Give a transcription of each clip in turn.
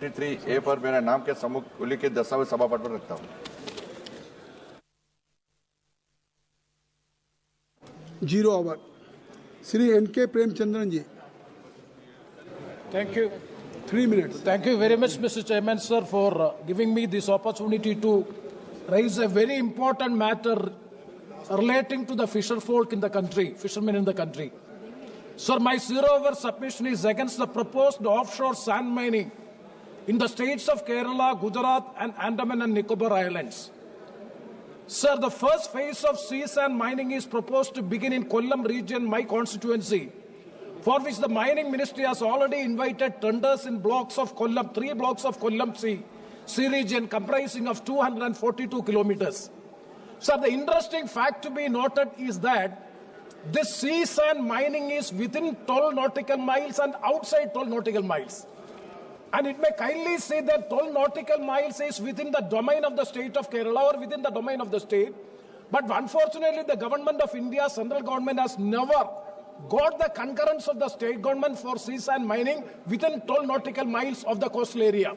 3 पर मेरा नाम के सम्मुख उल्लिखित दस्तावेज सभापति पर रखता हूँ। Zero over. Shri N.K. Premachandran ji. Thank you. 3 minutes. Thank you very much, Mr. Chairman, sir, for giving me this opportunity to raise a very important matter relating to the fisher folk in the country, fishermen in the country. Sir, my zero-hour submission is against the proposed offshore sand mining in the states of Kerala, Gujarat, and Andaman and Nicobar Islands. Sir, the first phase of sea sand mining is proposed to begin in Kollam region, my constituency, for which the mining ministry has already invited tenders in blocks of Kollam, 3 blocks of Kollam sea region comprising of 242 kilometers. Sir, the interesting fact to be noted is that this sea sand mining is within 12 nautical miles and outside 12 nautical miles. And it may kindly say that 12 nautical miles is within the domain of the state of Kerala or within the domain of the state. But unfortunately, the government of India, central government, has never got the concurrence of the state government for sea sand mining within 12 nautical miles of the coastal area.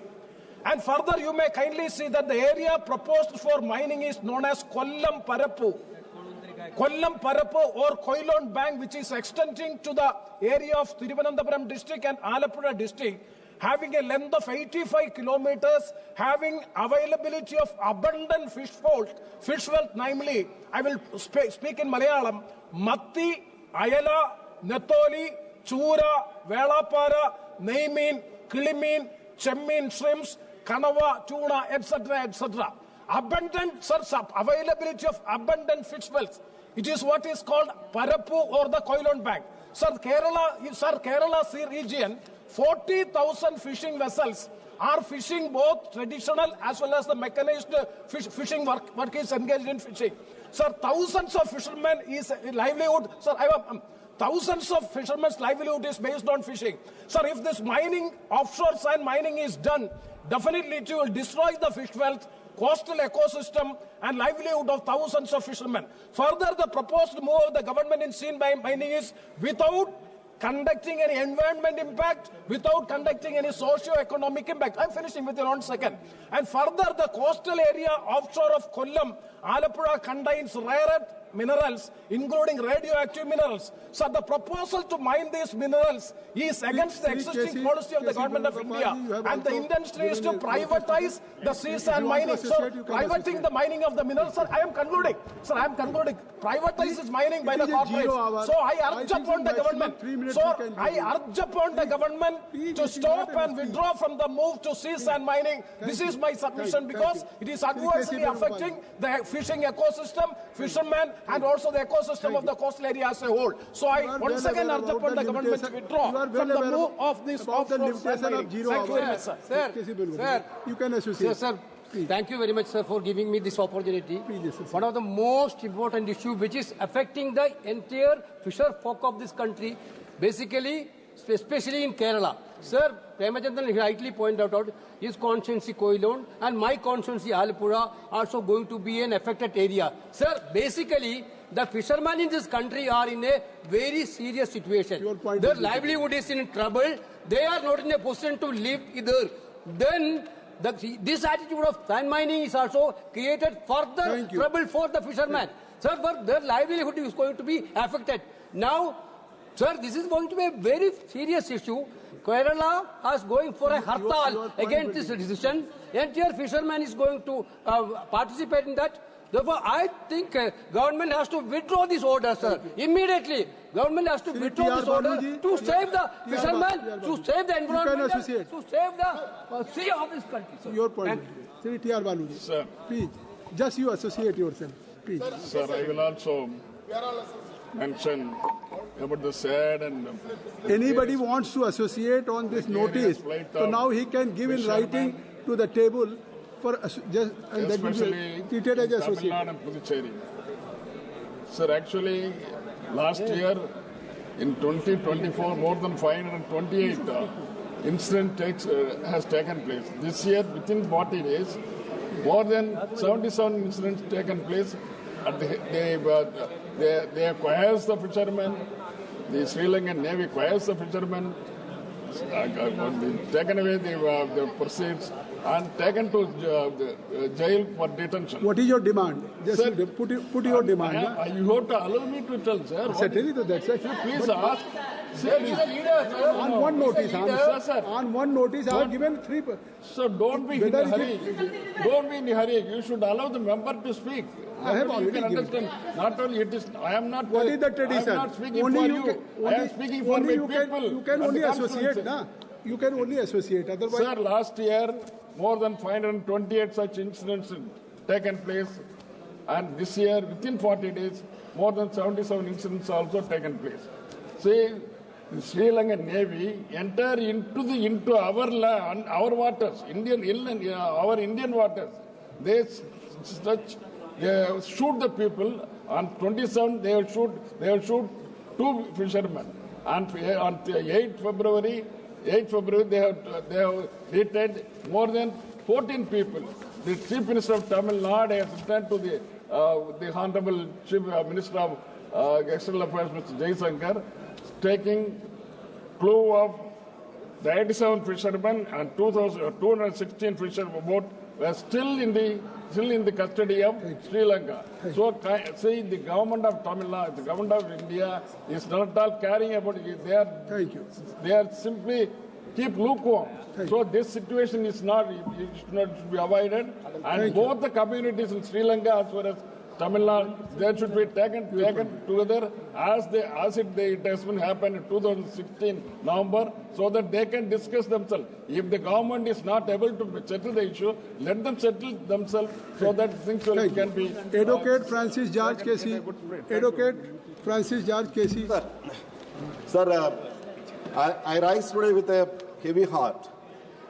And further, you may kindly see that the area proposed for mining is known as Kollam Parappu. Kollam Parappu or Koilon Bank, which is extending to the area of Thiruvananthapuram district and Alappuzha district, having a length of 85 kilometers, having availability of abundant fish wealth, namely, I will speak in Malayalam, Matti, Ayala, Natholi, Chura, Velapara, Neimin, Kilimin, Chemmin, shrimps, Kanava, tuna, etc., etc. Abundant, sir, availability of abundant fish wealth. It is what is called Parappu or the Koilon Bank. Sir, Kerala Sea region, 40,000 fishing vessels are fishing both traditional as well as the mechanized fishing work is engaged in fishing. Sir, thousands of fishermen is livelihood. Sir, thousands of fishermen's livelihood is based on fishing. Sir, if this mining, offshore sand mining is done, definitely it will destroy the fish wealth, coastal ecosystem and livelihood of thousands of fishermen. Further, the proposed move of the government in sea mining is without conducting any environment impact, without conducting any socio-economic impact. I'm finishing within 1 second. And further, the coastal area offshore of Kollam, Alappuzha contains rare earth minerals, including radioactive minerals. So the proposal to mine these minerals is against the existing policy of the government of India. And the intention is to privatize the sea sand mining. So privating the mining of the minerals, sir, I am concluding. Sir, I am concluding. Privatizes mining by the corporates. So I urge upon the government. So I urge upon the government to stop and withdraw from the move to sea sand mining. This is my submission because it is adversely affecting the fishing ecosystem, fishermen, and also the ecosystem of the coastal area as a whole. So I once again urge upon the government to withdraw from the move of this offshore sand mining. Thank you very much, sir. Sir, you can associate. Sir, thank you very much, sir, for giving me this opportunity. One of the most important issues which is affecting the entire fisher folk of this country, basically, especially in Kerala. Sir, Premachandran rightly pointed out his constituency Koilon and my constituency Alappuzha also going to be an affected area. Sir, basically, the fishermen in this country are in a very serious situation. Their livelihood is in trouble. They are not in a position to live either. Then, this attitude of sand mining is also created further trouble for the fishermen. Sir, their livelihood is going to be affected. Now, sir, this is going to be a very serious issue. Kerala is going for a hartal against this decision. Entire fisherman is going to participate in that. Therefore, I think government has to withdraw this order, sir. Immediately, government has to withdraw this order to save the fishermen, to save the environment, to save the sea of this country. Sir. Your point. Sir, T.R. Baluji. Sir. Please, just you associate yourself. Please. Sir, I will also mention about the SAD and... Anybody wants to associate on this notice, so now he can give in writing to the table for just and that will be treated as associate. And Puducherry. Sir, actually, last year in 2024, more than 528 incidents has taken place. This year, within 40 days, more than 77 incidents taken place. They acquires the fishermen. The Sri Lankan Navy acquires the fishermen, taken away the proceeds and taken to jail for detention. What is your demand? Just Sir, put your demand. You have to allow me to tell, sir. Certainly, that's it. Please ask. Sir, He's a leader, sir. On one notice, sir. on one notice, I have given 3. So don't be in a hurry. Don't be in a hurry. You should allow the member to speak. I have You already can given. understand. Not only it is. I am not. What is the tradition? I am not speaking Only for you you. can- I am speaking for my you people. You can and only the associate, constituency. na? You can only associate. Otherwise, Sir, last year more than 528 such incidents taken place, and this year within 40 days more than 77 incidents also taken place. See, the Sri Lankan Navy enter into our land, our waters, our Indian waters. They shoot the people. On 27, they will shoot 2 fishermen. And on 8 February, they have detained more than 14 people. The Chief Minister of Tamil Nadu has returned to the Honorable Chief Minister of External Affairs, Mr. Jaishankar, taking clue of the 87 fishermen and 216 fishermen boat were still in the custody of Sri Lanka. So, see, the government of Tamil Nadu, the government of India is not at all caring about it. thank you. They are simply keep lukewarm. So this situation is not, it should not be avoided. And both the communities in Sri Lanka as well as Tamil Nadu, they should be taken together as it has been happened in 2016 November, so that they can discuss themselves. If the government is not able to settle the issue, let them settle themselves so that things can be. Advocate Francis George Casey. Advocate Francis George Casey. Sir, I rise today with a heavy heart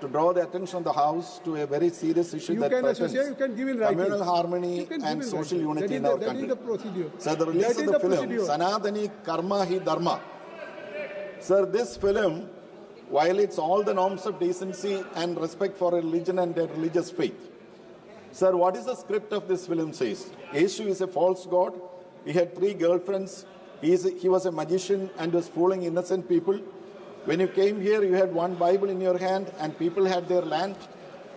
to draw the attention of the House to a very serious issue You that can threatens associate, you can give in writing. communal harmony You can give and in social writing. unity That in is our the- country. That is the procedure. Sir, the release That of is the the film, procedure. Sanatani Karma Hi Dharma. Sir, this film violates all the norms of decency and respect for religion and their religious faith. Sir, what is the script of this film says? Yeshu is a false god. He had 3 girlfriends. He was a magician and was fooling innocent people. When you came here, you had 1 Bible in your hand and people had their land.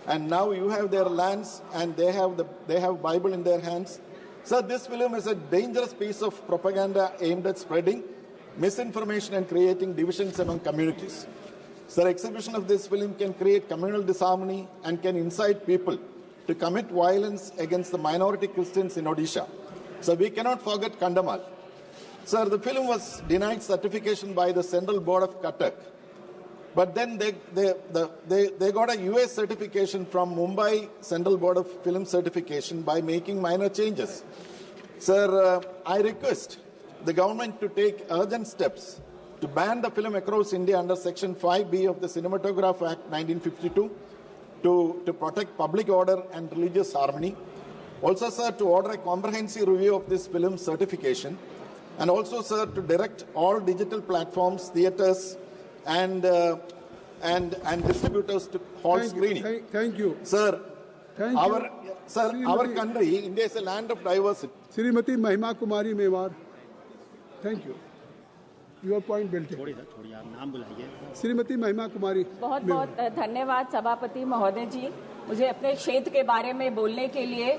And now you have their lands and they have Bible in their hands. Sir, this film is a dangerous piece of propaganda aimed at spreading misinformation and creating divisions among communities. Sir, exhibition of this film can create communal disharmony and can incite people to commit violence against the minority Christians in Odisha. So we cannot forget Kandamal. Sir, the film was denied certification by the Central Board of Cuttack. But then they got a US certification from Mumbai Central Board of Film Certification by making minor changes. Sir, I request the government to take urgent steps to ban the film across India under Section 5B of the Cinematograph Act 1952 to protect public order and religious harmony. Also, sir, to order a comprehensive review of this film certification. And also, sir, to direct all digital platforms, theatres, and distributors to halt screening. Thank you. Sir, Thank our you. our country, India is a land of diversity. Srimati Mahima Kumari Mewar. Thank you. Your point well taken. थोड़ी आप नाम बुलाइए. श्रीमती महिमा कुमारी. बहुत बहुत धन्यवाद सभापति महोदय जी, मुझे अपने क्षेत्र के बारे में बोलने के लिए.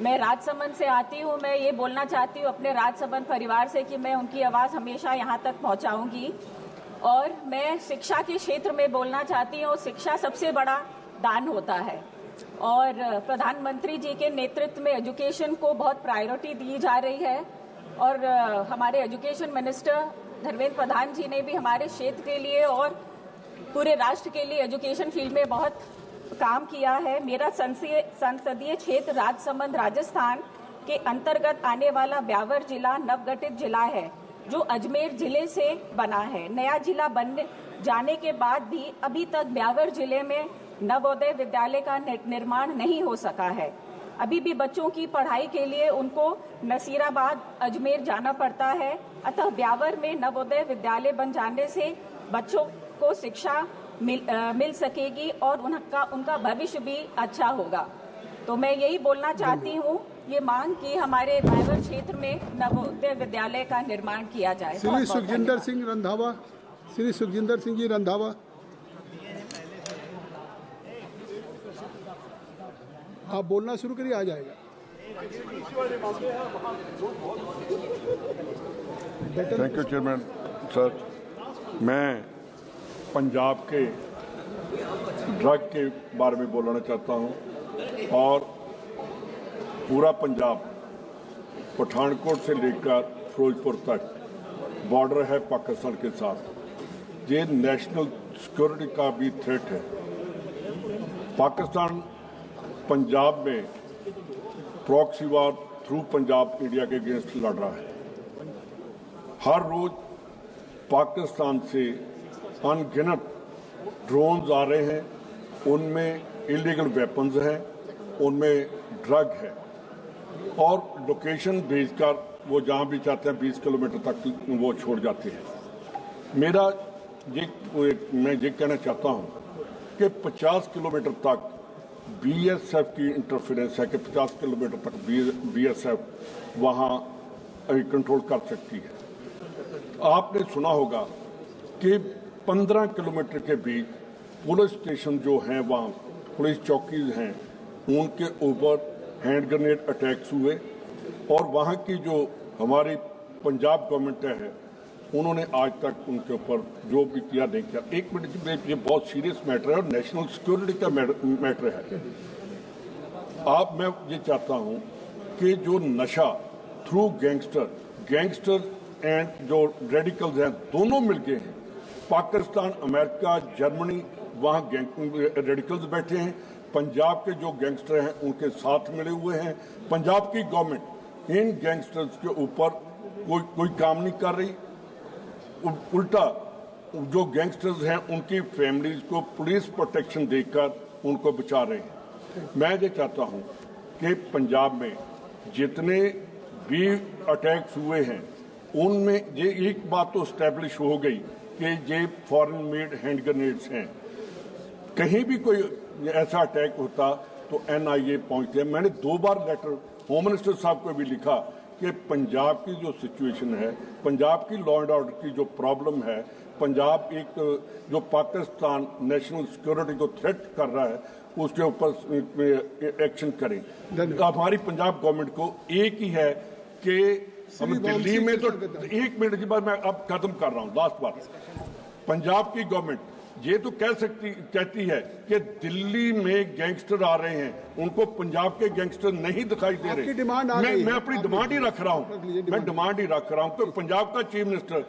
मैं राजसमंद से आती हूँ. मैं ये बोलना चाहती हूँ अपने राजसमंद परिवार से कि मैं उनकी आवाज़ हमेशा यहाँ तक पहुँचाऊँगी. और मैं शिक्षा के क्षेत्र में बोलना चाहती हूँ. शिक्षा सबसे बड़ा दान होता है और प्रधानमंत्री जी के नेतृत्व में एजुकेशन को बहुत प्रायोरिटी दी जा रही है. और हमारे एजुकेशन मिनिस्टर धर्मेंद्र प्रधान जी ने भी हमारे क्षेत्र के लिए और पूरे राष्ट्र के लिए एजुकेशन फील्ड में बहुत काम किया है. मेरा संसदीय क्षेत्र राजसमंद राजस्थान के अंतर्गत आने वाला ब्यावर जिला नवगठित जिला है जो अजमेर जिले से बना है. नया जिला बन जाने के बाद भी अभी तक ब्यावर जिले में नवोदय विद्यालय का निर्माण नहीं हो सका है. अभी भी बच्चों की पढ़ाई के लिए उनको नसीराबाद अजमेर जाना पड़ता है. अतः ब्यावर में नवोदय विद्यालय बन जाने से बच्चों को शिक्षा मिल सकेगी और उनका भविष्य भी अच्छा होगा. तो मैं यही बोलना चाहती हूँ, ये मांग कि हमारे ब्यावर क्षेत्र में नवोदय विद्यालय का निर्माण किया जाए. श्री सुखजिंदर सिंह रंधावा. श्री सुखजिंदर सिंह जी रंधावा. आप बोलना शुरू करिए, आ जाएगा। Thank you chairman sir. मैं पंजाब के ड्रग के बारे में बोलना चाहता हूं और पूरा पंजाब पठानकोट से लेकर फिरोजपुर तक बॉर्डर है पाकिस्तान के साथ। ये नेशनल सिक्योरिटी का भी थ्रेट है। पाकिस्तान पंजाब में प्रॉक्सी वार थ्रू पंजाब इंडिया के अगेंस्ट लड़ रहा है। हर रोज पाकिस्तान से अनगिनत ड्रोन्स आ रहे हैं, उनमें इलीगल वेपन्स हैं, उनमें ड्रग है और लोकेशन भेजकर वो जहां भी चाहते हैं 20 किलोमीटर तक वो छोड़ जाते हैं। मैं ये कहना चाहता हूं कि 50 किलोमीटर तक बीएसएफ की इंटरफेरेंस है कि 50 किलोमीटर तक बीएसएफ वहां कंट्रोल कर सकती है। आपने सुना होगा कि 15 किलोमीटर के बीच पुलिस स्टेशन जो हैं, वहाँ पुलिस चौकीज हैं, उनके ऊपर हैंड ग्रेनेड अटैक्स हुए और वहाँ की जो हमारी पंजाब गवर्नमेंट है उन्होंने आज तक उनके ऊपर जो भी किया नहीं किया। एक मिनट, ये बहुत सीरियस मैटर है और नेशनल सिक्योरिटी का मैटर है। मैं ये चाहता हूँ कि जो नशा थ्रू गैंगस्टर एंड जो रेडिकल्स हैं दोनों मिलके हैं। पाकिस्तान, अमेरिका, जर्मनी, वहाँ रेडिकल्स बैठे हैं। पंजाब के जो गैंगस्टर हैं उनके साथ मिले हुए हैं। पंजाब की गवर्नमेंट इन गैंगस्टर्स के ऊपर कोई काम नहीं कर रही। उल्टा जो गैंगस्टर्स हैं उनकी फैमिलीज को पुलिस प्रोटेक्शन देकर उनको बचा रहे हैं। मैं ये चाहता हूँ कि पंजाब में जितने भी अटैक्स हुए हैं उनमें ये एक बात तो स्टैब्लिश हो गई कि ये फॉरेन मेड हैंड ग्रेनेड्स हैं। कहीं भी कोई ऐसा अटैक होता तो एनआईए पहुंचते हैं। मैंने 2 बार लेटर होम मिनिस्टर साहब को भी लिखा कि पंजाब की जो सिचुएशन है, पंजाब की लॉ एंड ऑर्डर की जो प्रॉब्लम है, पंजाब एक जो पाकिस्तान नेशनल सिक्योरिटी को थ्रेट कर रहा है उसके ऊपर एक्शन करें। हमारी पंजाब गवर्नमेंट को एक ही है कि हम दिल्ली में तो 1 मिनट के बाद मैं अब खत्म कर रहा हूं, लास्ट बात। पंजाब की गवर्नमेंट ये तो कहती है कि दिल्ली में गैंगस्टर आ रहे हैं, उनको पंजाब के गैंगस्टर नहीं दिखाई दे रहे। मैं अपनी डिमांड ही रख रहा हूं, कि पंजाब का चीफ मिनिस्टर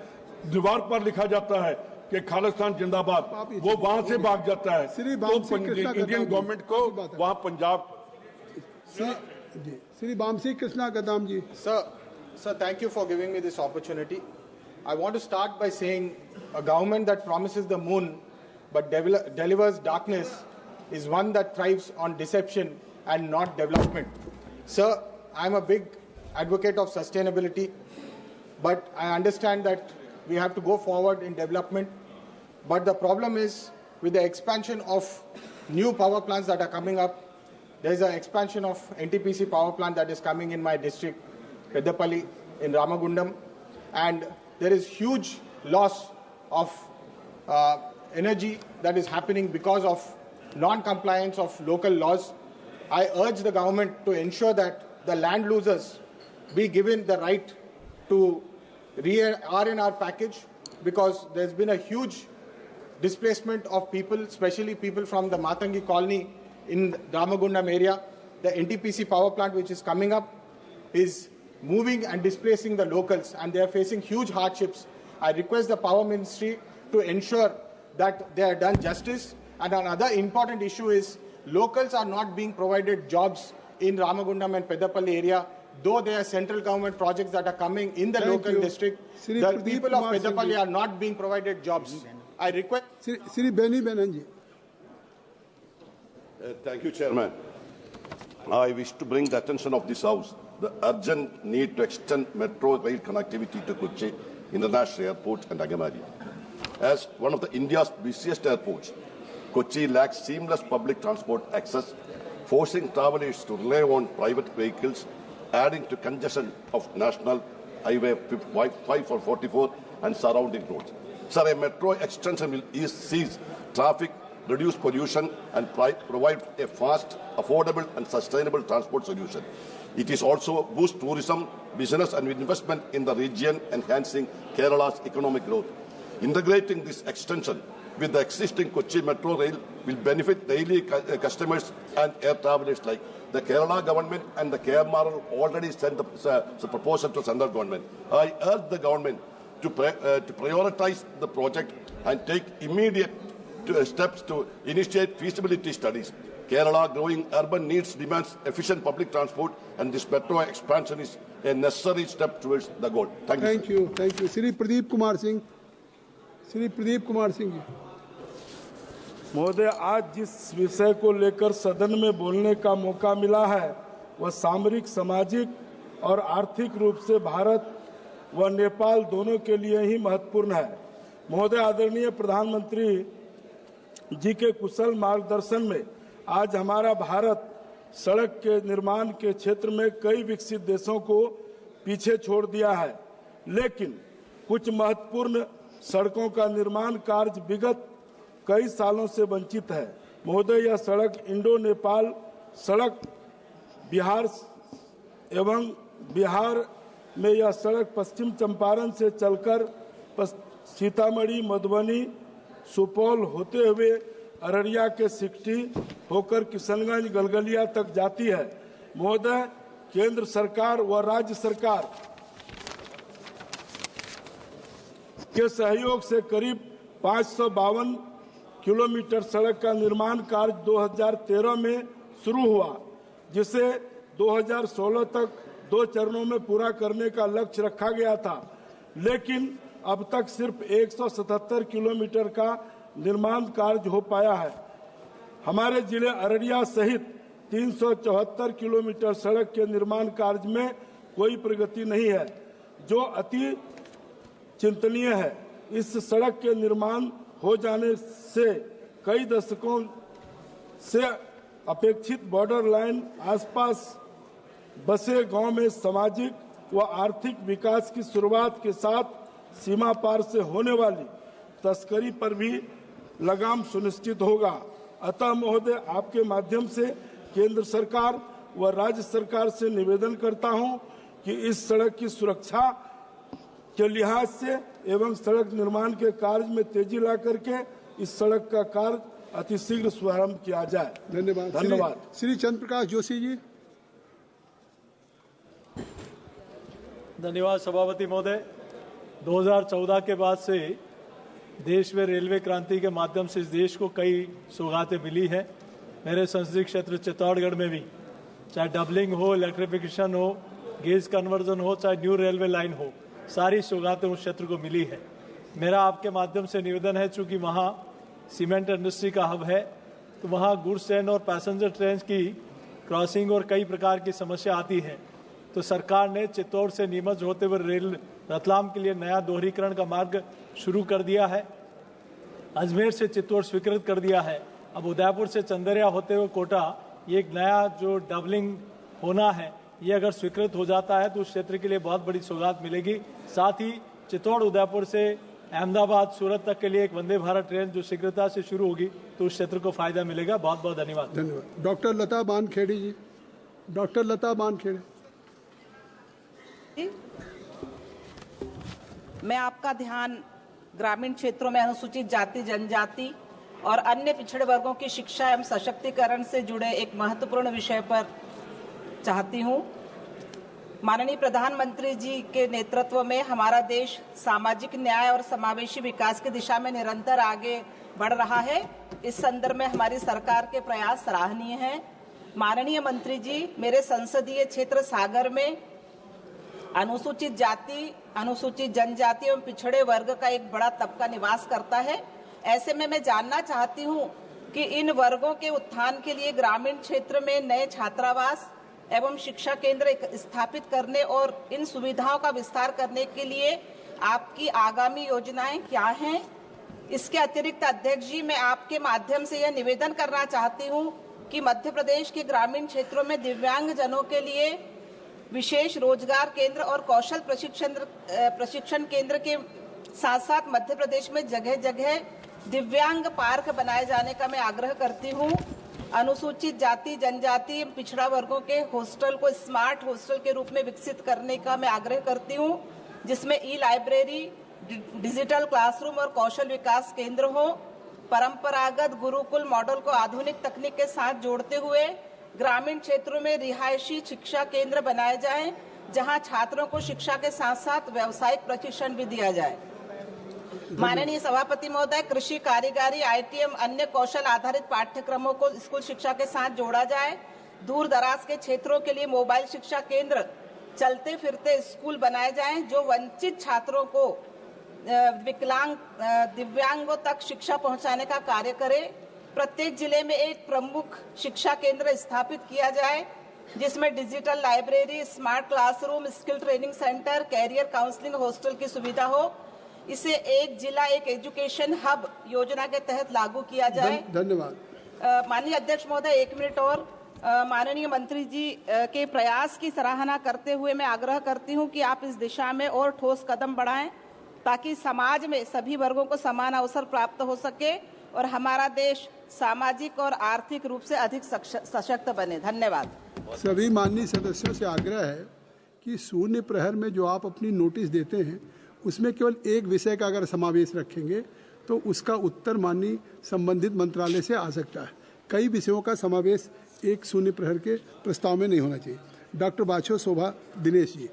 दीवार पर लिखा जाता है कि खालिस्तान जिंदाबाद, वो वहां से भाग जाता है। तो इंडियन गवर्नमेंट को वहां Punjab. Shri Bamsi Krishna Kadam ji. Sir, thank you for giving me this opportunity. I want to start by saying a government that promises the moon but delivers darkness is one that thrives on deception and not development. Sir, I am a big advocate of sustainability, but I understand that we have to go forward in development. But the problem is with the expansion of new power plants that are coming up. There is an expansion of NTPC power plant that is coming in my district, Peddapalli in Ramagundam, and there is huge loss of energy that is happening because of non-compliance of local laws. I urge the government to ensure that the land losers be given the right to R&R package, because there's been a huge displacement of people, especially people from the Matangi colony in Ramagundam area. The NTPC power plant which is coming up is moving and displacing the locals, and they are facing huge hardships. I request the Power Ministry to ensure that they are done justice. And another important issue is locals are not being provided jobs in Ramagundam and Peddapalli area, though there are central government projects that are coming in the local district. The people of Peddapalli are not being provided jobs. I request. Sri Beni Benanji. Thank you, Chairman. I wish to bring the attention of this House the urgent need to extend metro rail connectivity to Kochi International Airport and Agamadi. As one of India's busiest airports, Kochi lacks seamless public transport access, forcing travelers to rely on private vehicles, adding to congestion of National Highway 544 and surrounding roads. Sir, a metro extension will ease traffic reduce pollution and provide a fast, affordable and sustainable transport solution. It is also boost tourism, business and investment in the region, enhancing Kerala's economic growth. Integrating this extension with the existing Kochi Metro Rail will benefit daily customers and air travelers alike. The Kerala government and the KMR already sent the proposal to central government. I urge the government to prioritize the project and take immediate steps to initiate feasibility studies. Kerala growing urban needs demands efficient public transport, and this metro expansion is a necessary step towards the goal. Thank you. Thank you. Shri Pradeep Kumar Singh. Shri Pradeep Kumar Singh ji. महोदय, आज जिस विषय को लेकर सदन में बोलने का मौका मिला है वह सामरिक, सामाजिक और आर्थिक रूप से भारत व नेपाल दोनों के लिए ही महत्वपूर्ण है। महोदय, आदरणीय प्रधानमंत्री जी के कुशल मार्गदर्शन में आज हमारा भारत सड़क के निर्माण के क्षेत्र में कई विकसित देशों को पीछे छोड़ दिया है, लेकिन कुछ महत्वपूर्ण सड़कों का निर्माण कार्य विगत कई सालों से वंचित है। महोदय, यह सड़क इंडो नेपाल सड़क बिहार एवं बिहार में यह सड़क पश्चिम चंपारण से चलकर सीतामढ़ी, मधुबनी, सुपौल होते हुए अररिया के सिकटी होकर किशनगंज, गलगलिया तक जाती है। महोदय, केंद्र सरकार व राज्य सरकार के सहयोग से करीब 552 किलोमीटर सड़क का निर्माण कार्य 2013 में शुरू हुआ, जिसे 2016 तक 2 चरणों में पूरा करने का लक्ष्य रखा गया था, लेकिन अब तक सिर्फ 177 किलोमीटर का निर्माण कार्य हो पाया है। हमारे जिले अररिया सहित 374 किलोमीटर सड़क के निर्माण कार्य में कोई प्रगति नहीं है, जो अति चिंतनीय है। इस सड़क के निर्माण हो जाने से कई दशकों से अपेक्षित बॉर्डर लाइन आसपास बसे गांव में सामाजिक व आर्थिक विकास की शुरुआत के साथ सीमा पार से होने वाली तस्करी पर भी लगाम सुनिश्चित होगा। अतः महोदय, आपके माध्यम से केंद्र सरकार व राज्य सरकार से निवेदन करता हूं कि इस सड़क की सुरक्षा के लिहाज से एवं सड़क निर्माण के कार्य में तेजी ला करके इस सड़क का कार्य अतिशीघ्र शुभारंभ किया जाए। धन्यवाद। श्री चंद्र प्रकाश जोशी जी। धन्यवाद सभापति महोदय। 2014 के बाद से देश में रेलवे क्रांति के माध्यम से इस देश को कई सौगातें मिली है। मेरे संसदीय क्षेत्र चित्तौड़गढ़ में भी चाहे डबलिंग हो, इलेक्ट्रिफिकेशन हो, गेज कन्वर्जन हो, चाहे न्यू रेलवे लाइन हो, सारी सौगातें उस क्षेत्र को मिली है। मेरा आपके माध्यम से निवेदन है, चूंकि वहाँ सीमेंट इंडस्ट्री का हब है, तो वहाँ गुड्स ट्रेन और पैसेंजर ट्रेन की क्रॉसिंग और कई प्रकार की समस्या आती है। तो सरकार ने चित्तौड़ से नीमच होते हुए रेल रतलाम के लिए नया दोहरीकरण का मार्ग शुरू कर दिया है। अजमेर से चित्तौड़ स्वीकृत कर दिया है। अब उदयपुर से चंदरिया होते हुए कोटा, ये एक नया जो डबलिंग होना है, ये अगर स्वीकृत हो जाता है तो उस क्षेत्र के लिए बहुत बड़ी सौगात मिलेगी। साथ ही चित्तौड़ उदयपुर से अहमदाबाद, सूरत तक के लिए एक वंदे भारत ट्रेन जो शीघ्रता से शुरू होगी तो उस क्षेत्र को फायदा मिलेगा। बहुत बहुत धन्यवाद। धन्यवाद। डॉक्टर लता बानखेड़ी जी। डॉक्टर लता बानखेड़ी। मैं आपका ध्यान ग्रामीण क्षेत्रों में अनुसूचित जाति, जनजाति और अन्य पिछड़े वर्गों की शिक्षा एवं सशक्तिकरण से जुड़े एक महत्वपूर्ण विषय पर चाहती हूँ। माननीय प्रधानमंत्री जी के नेतृत्व में हमारा देश सामाजिक न्याय और समावेशी विकास की दिशा में निरंतर आगे बढ़ रहा है। इस संदर्भ में हमारी सरकार के प्रयास सराहनीय हैं। माननीय मंत्री जी, मेरे संसदीय क्षेत्र सागर में अनुसूचित जाति, अनुसूचित जनजाति एवं पिछड़े वर्ग का एक बड़ा तबका निवास करता है। ऐसे में मैं जानना चाहती हूँ कि इन वर्गों के उत्थान के लिए ग्रामीण क्षेत्र में नए छात्रावास एवं शिक्षा केंद्र स्थापित करने और इन सुविधाओं का विस्तार करने के लिए आपकी आगामी योजनाएं क्या हैं? इसके अतिरिक्त अध्यक्ष जी, मैं आपके माध्यम से यह निवेदन करना चाहती हूं कि मध्य प्रदेश के ग्रामीण क्षेत्रों में दिव्यांग जनों के लिए विशेष रोजगार केंद्र और कौशल प्रशिक्षण केंद्र के साथ साथ मध्य प्रदेश में जगह जगह दिव्यांग पार्क बनाए जाने का मैं आग्रह करती हूँ। अनुसूचित जाति जनजाति पिछड़ा वर्गों के हॉस्टल को स्मार्ट हॉस्टल के रूप में विकसित करने का मैं आग्रह करती हूँ, जिसमें ई लाइब्रेरी, डिजिटल क्लासरूम और कौशल विकास केंद्र हो। परंपरागत गुरुकुल मॉडल को आधुनिक तकनीक के साथ जोड़ते हुए ग्रामीण क्षेत्रों में रिहायशी शिक्षा केंद्र बनाए जाएं, जहां छात्रों को शिक्षा के साथ साथ व्यावसायिक प्रशिक्षण भी दिया जाए। माननीय सभापति महोदय, कृषि, कारीगरी, आईटीएम, अन्य कौशल आधारित पाठ्यक्रमों को स्कूल शिक्षा के साथ जोड़ा जाए। दूर दराज के क्षेत्रों के लिए मोबाइल शिक्षा केंद्र, चलते फिरते स्कूल बनाए जाएं, जो वंचित छात्रों को विकलांग दिव्यांगों तक शिक्षा पहुंचाने का कार्य करे। प्रत्येक जिले में एक प्रमुख शिक्षा केंद्र स्थापित किया जाए, जिसमें digital library, smart classroom, skill training centre, career counselling hostel की सुविधा हो। इसे एक जिला एक एजुकेशन हब योजना के तहत लागू किया जाए। धन्यवाद। माननीय अध्यक्ष महोदय, 1 मिनट और। माननीय मंत्री जी के प्रयास की सराहना करते हुए मैं आग्रह करती हूं कि आप इस दिशा में और ठोस कदम बढ़ाएं, ताकि समाज में सभी वर्गों को समान अवसर प्राप्त हो सके और हमारा देश सामाजिक और आर्थिक रूप से अधिक सशक्त बने। धन्यवाद। सभी माननीय सदस्यों से आग्रह है कि शून्य प्रहर में जो आप अपनी नोटिस देते हैं, उसमें केवल एक विषय का अगर समावेश रखेंगे तो उसका उत्तर माननीय संबंधित मंत्रालय से आ सकता है। कई विषयों का समावेश एक शून्य प्रहर के प्रस्ताव में नहीं होना चाहिए। डॉक्टर बाछो शोभा दिनेश जी।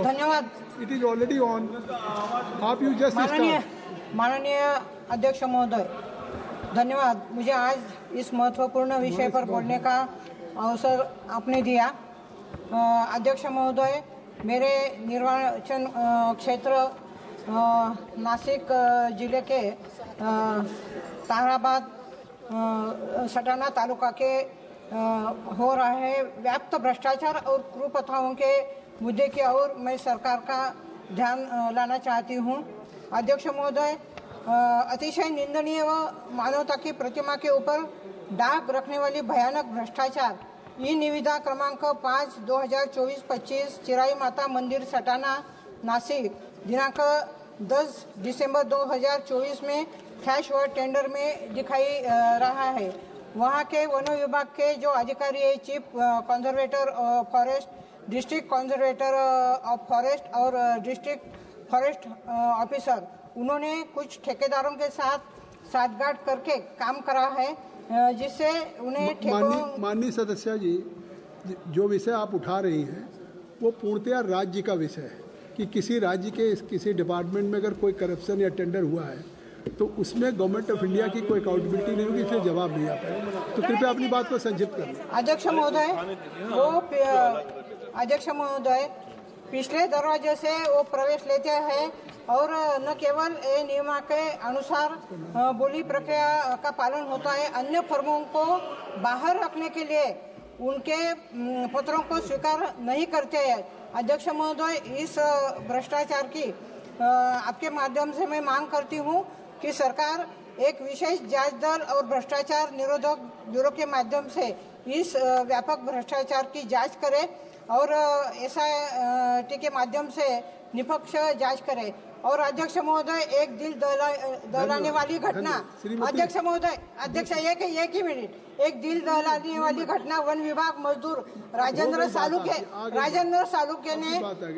धन्यवाद। It is already on. आप यू जस्ट माननीय अध्यक्ष महोदय, धन्यवाद। मुझे आज इस महत्वपूर्ण विषय पर बोलने का अवसर आपने दिया। अध्यक्ष महोदय, मेरे निर्वाचन क्षेत्र नासिक जिले के ताहराबाद सटाना तालुका के हो रहे व्याप्त भ्रष्टाचार और कुप्रथाओं के मुद्दे की ओर मैं सरकार का ध्यान लाना चाहती हूँ। अध्यक्ष महोदय, अतिशय निंदनीय व मानवता की प्रतिमा के ऊपर दाग रखने वाली भयानक भ्रष्टाचार ई निविदा क्रमांक 5/2024-25 चिराई माता मंदिर सटाना नासिक दिनांक 10 दिसंबर 2024 में कैश व टेंडर में दिखाई रहा है। वहाँ के वन विभाग के जो अधिकारी है, chief conservator forest, district conservator of forest और डिस्ट्रिक्ट फॉरेस्ट ऑफिसर, उन्होंने कुछ ठेकेदारों के साथ साठगांठ करके काम करा है, जिससे उन्हें माननीय सदस्य जी, जो विषय आप उठा रही हैं वो पूर्णतया राज्य का विषय है कि किसी राज्य के किसी डिपार्टमेंट में अगर कोई करप्शन या टेंडर हुआ है तो उसमें गवर्नमेंट ऑफ इंडिया की कोई अकाउंटेबिलिटी नहीं होगी, इसलिए जवाब नहीं आ पाएगा। तो कृपया अपनी बात को संक्षिप्त करें। अध्यक्ष महोदय, पिछले दरवाजे से वो प्रवेश लेते हैं और न केवल नियम के अनुसार बोली प्रक्रिया का पालन होता है, अन्य फर्मों को बाहर रखने के लिए उनके पत्रों को स्वीकार नहीं करते हैं। अध्यक्ष महोदय, इस भ्रष्टाचार की आपके माध्यम से मैं मांग करती हूँ कि सरकार एक विशेष जांच दल और भ्रष्टाचार निरोधक ब्यूरो के माध्यम से इस व्यापक भ्रष्टाचार की जांच करे और SIT के माध्यम से निष्पक्ष जांच करे। और अध्यक्ष महोदय, एक दिल दहलाने वाली घटना, अध्यक्ष महोदय, एक ही मिनट, एक दिल दहलाने वाली घटना वन विभाग मजदूर राजेंद्र सालुके ने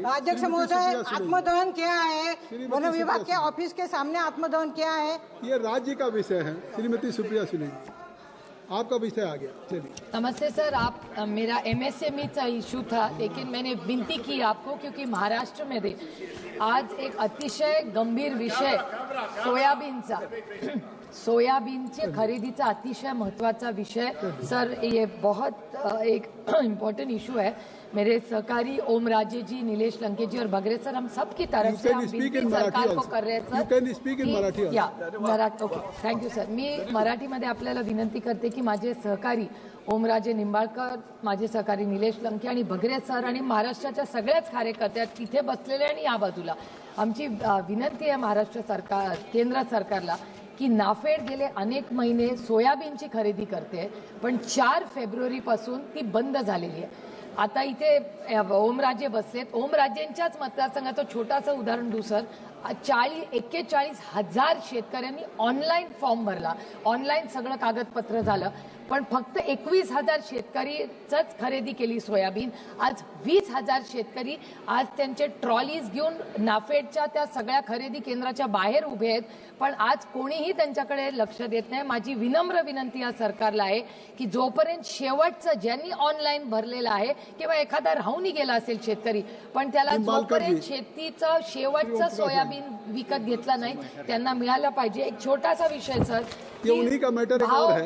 अध्यक्ष महोदय आत्मदहन किया है, वन विभाग के ऑफिस के सामने आत्मदहन किया है। ये राज्य का विषय है। श्रीमती सुप्रिया सुनील, आपका विषय आ गया। चलिए। नमस्ते सर, आप मेरा MSME का इशू था, लेकिन मैंने विनती की आपको क्योंकि महाराष्ट्र में आज एक अतिशय गंभीर विषय सोयाबीनच्या खरेदीचा अतिशय महत्त्वाचा विषय सर, ये बहुत एक इम्पोर्टेंट इशू है। मेरे सहकारी ओमराजे जी, नीलेश लंके जी और बगरे सर, हम सब की तरफ से हम विनती सरकार को कर रहे हैं sir. Marathi okay, thank you sir. मी मराठीमध्ये आपल्याला विनंती करते की माझे सहकारी ओमराजे निंबाळकर, माझे सहकारी निलेश लंके आणि बगरे सर आणि महाराष्ट्राच्या सगळ्याच कार्यकर्ते तिथे बसलेले आणि या बाजूला आमची विनंती आहे महाराष्ट्र सरकार, केंद्र सरकारला की नाफेड गेले अनेक महिने सोयाबीनची खरेदी करते, पण 4 फेब्रुवारीपासून ती बंद झालेली आहे. आता इथे ओमराजे बसलेत. ओमराजेंच्याच मतदारसंघाचं छोटंसं उदाहरण देऊ सर. 41,000 शेतकऱ्यांनी ऑनलाईन फॉर्म भरला, ऑनलाईन सगळं कागदपत्र झालं, पण फक्त 21,000 शेतकरीच खरेदी केली सोयाबीन. आज 20,000 शेतकरी आज त्यांचे ट्रॉलीज घेऊन नाफेडच्या त्या सगळ्या खरेदी केंद्राच्या बाहेर उभे आहेत, पण आज कोणीही त्यांच्याकडे लक्ष देत नाही. माझी विनम्र विनंती या सरकारला आहे की जोपर्यंत शेवटचं ज्यांनी ऑनलाईन भरलेलं आहे किंवा एखादा राहूनही गेला असेल शेतकरी, पण त्याला जोपर्यंत शेतीचं शेवटचं सोयाबीन विकत घेतला नाही त्यांना मिळालं पाहिजे. एक छोटासा विषय सर, उन्हीं का मैटर एक और है,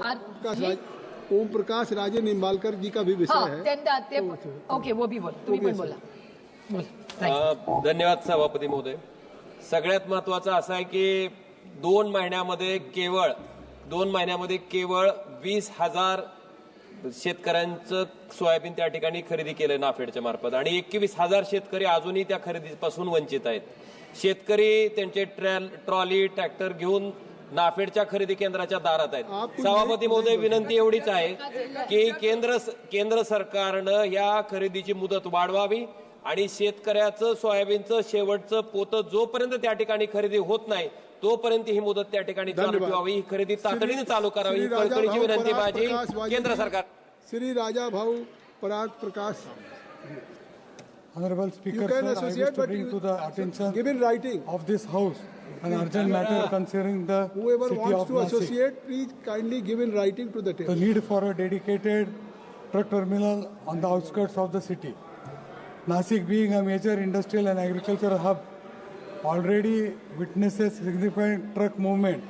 ओम प्रकाश राजे निंबालकर जी का भी विषय है. ओके, वो भी बोल, तुम्ही पण बोला. धन्यवाद सभापती महोदय. सगळ्यात महत्वाचं असं आहे की 2 महिन्यामध्ये केवळ 20,000 शेतकऱ्यांचं सोयाबीन त्या ठिकाणी खरेदी केलं नाफेडच्या मार्फत आणि 21,000 शेतकरी अजूनही त्या खरेदीपासून वंचित आहेत. शेतकरी त्यांचे ट्रॉली ट्रॅक्टर घेऊन नाफेडच्या खरेदी केंद्राच्या दारात आहेत. सभापती महोदय, विनंती एवढीच आहे की केंद्र सरकारनं या खरेदीची मुदत वाढवावी आणि शेतकऱ्याचं सोयाबीनचं शेवटचं पोतं जोपर्यंत त्या ठिकाणी खरेदी होत नाही तोपर्यंत ही मुदत त्या ठिकाणी चालू ठेवावी. ही खरेदी तातडीने चालू करावी, ही कळकळीची विनंती माझी केंद्र सरकार. श्री राजा भाऊ पराग प्रकाश. Honorable Speaker, sir, I wish to bring to the attention of this House an urgent matter concerning the whoever city wants of to Nashik. associate, please kindly give in writing to the table. The need for a dedicated truck terminal on the outskirts of the city. Nashik, being a major industrial and agricultural hub, already witnesses significant truck movement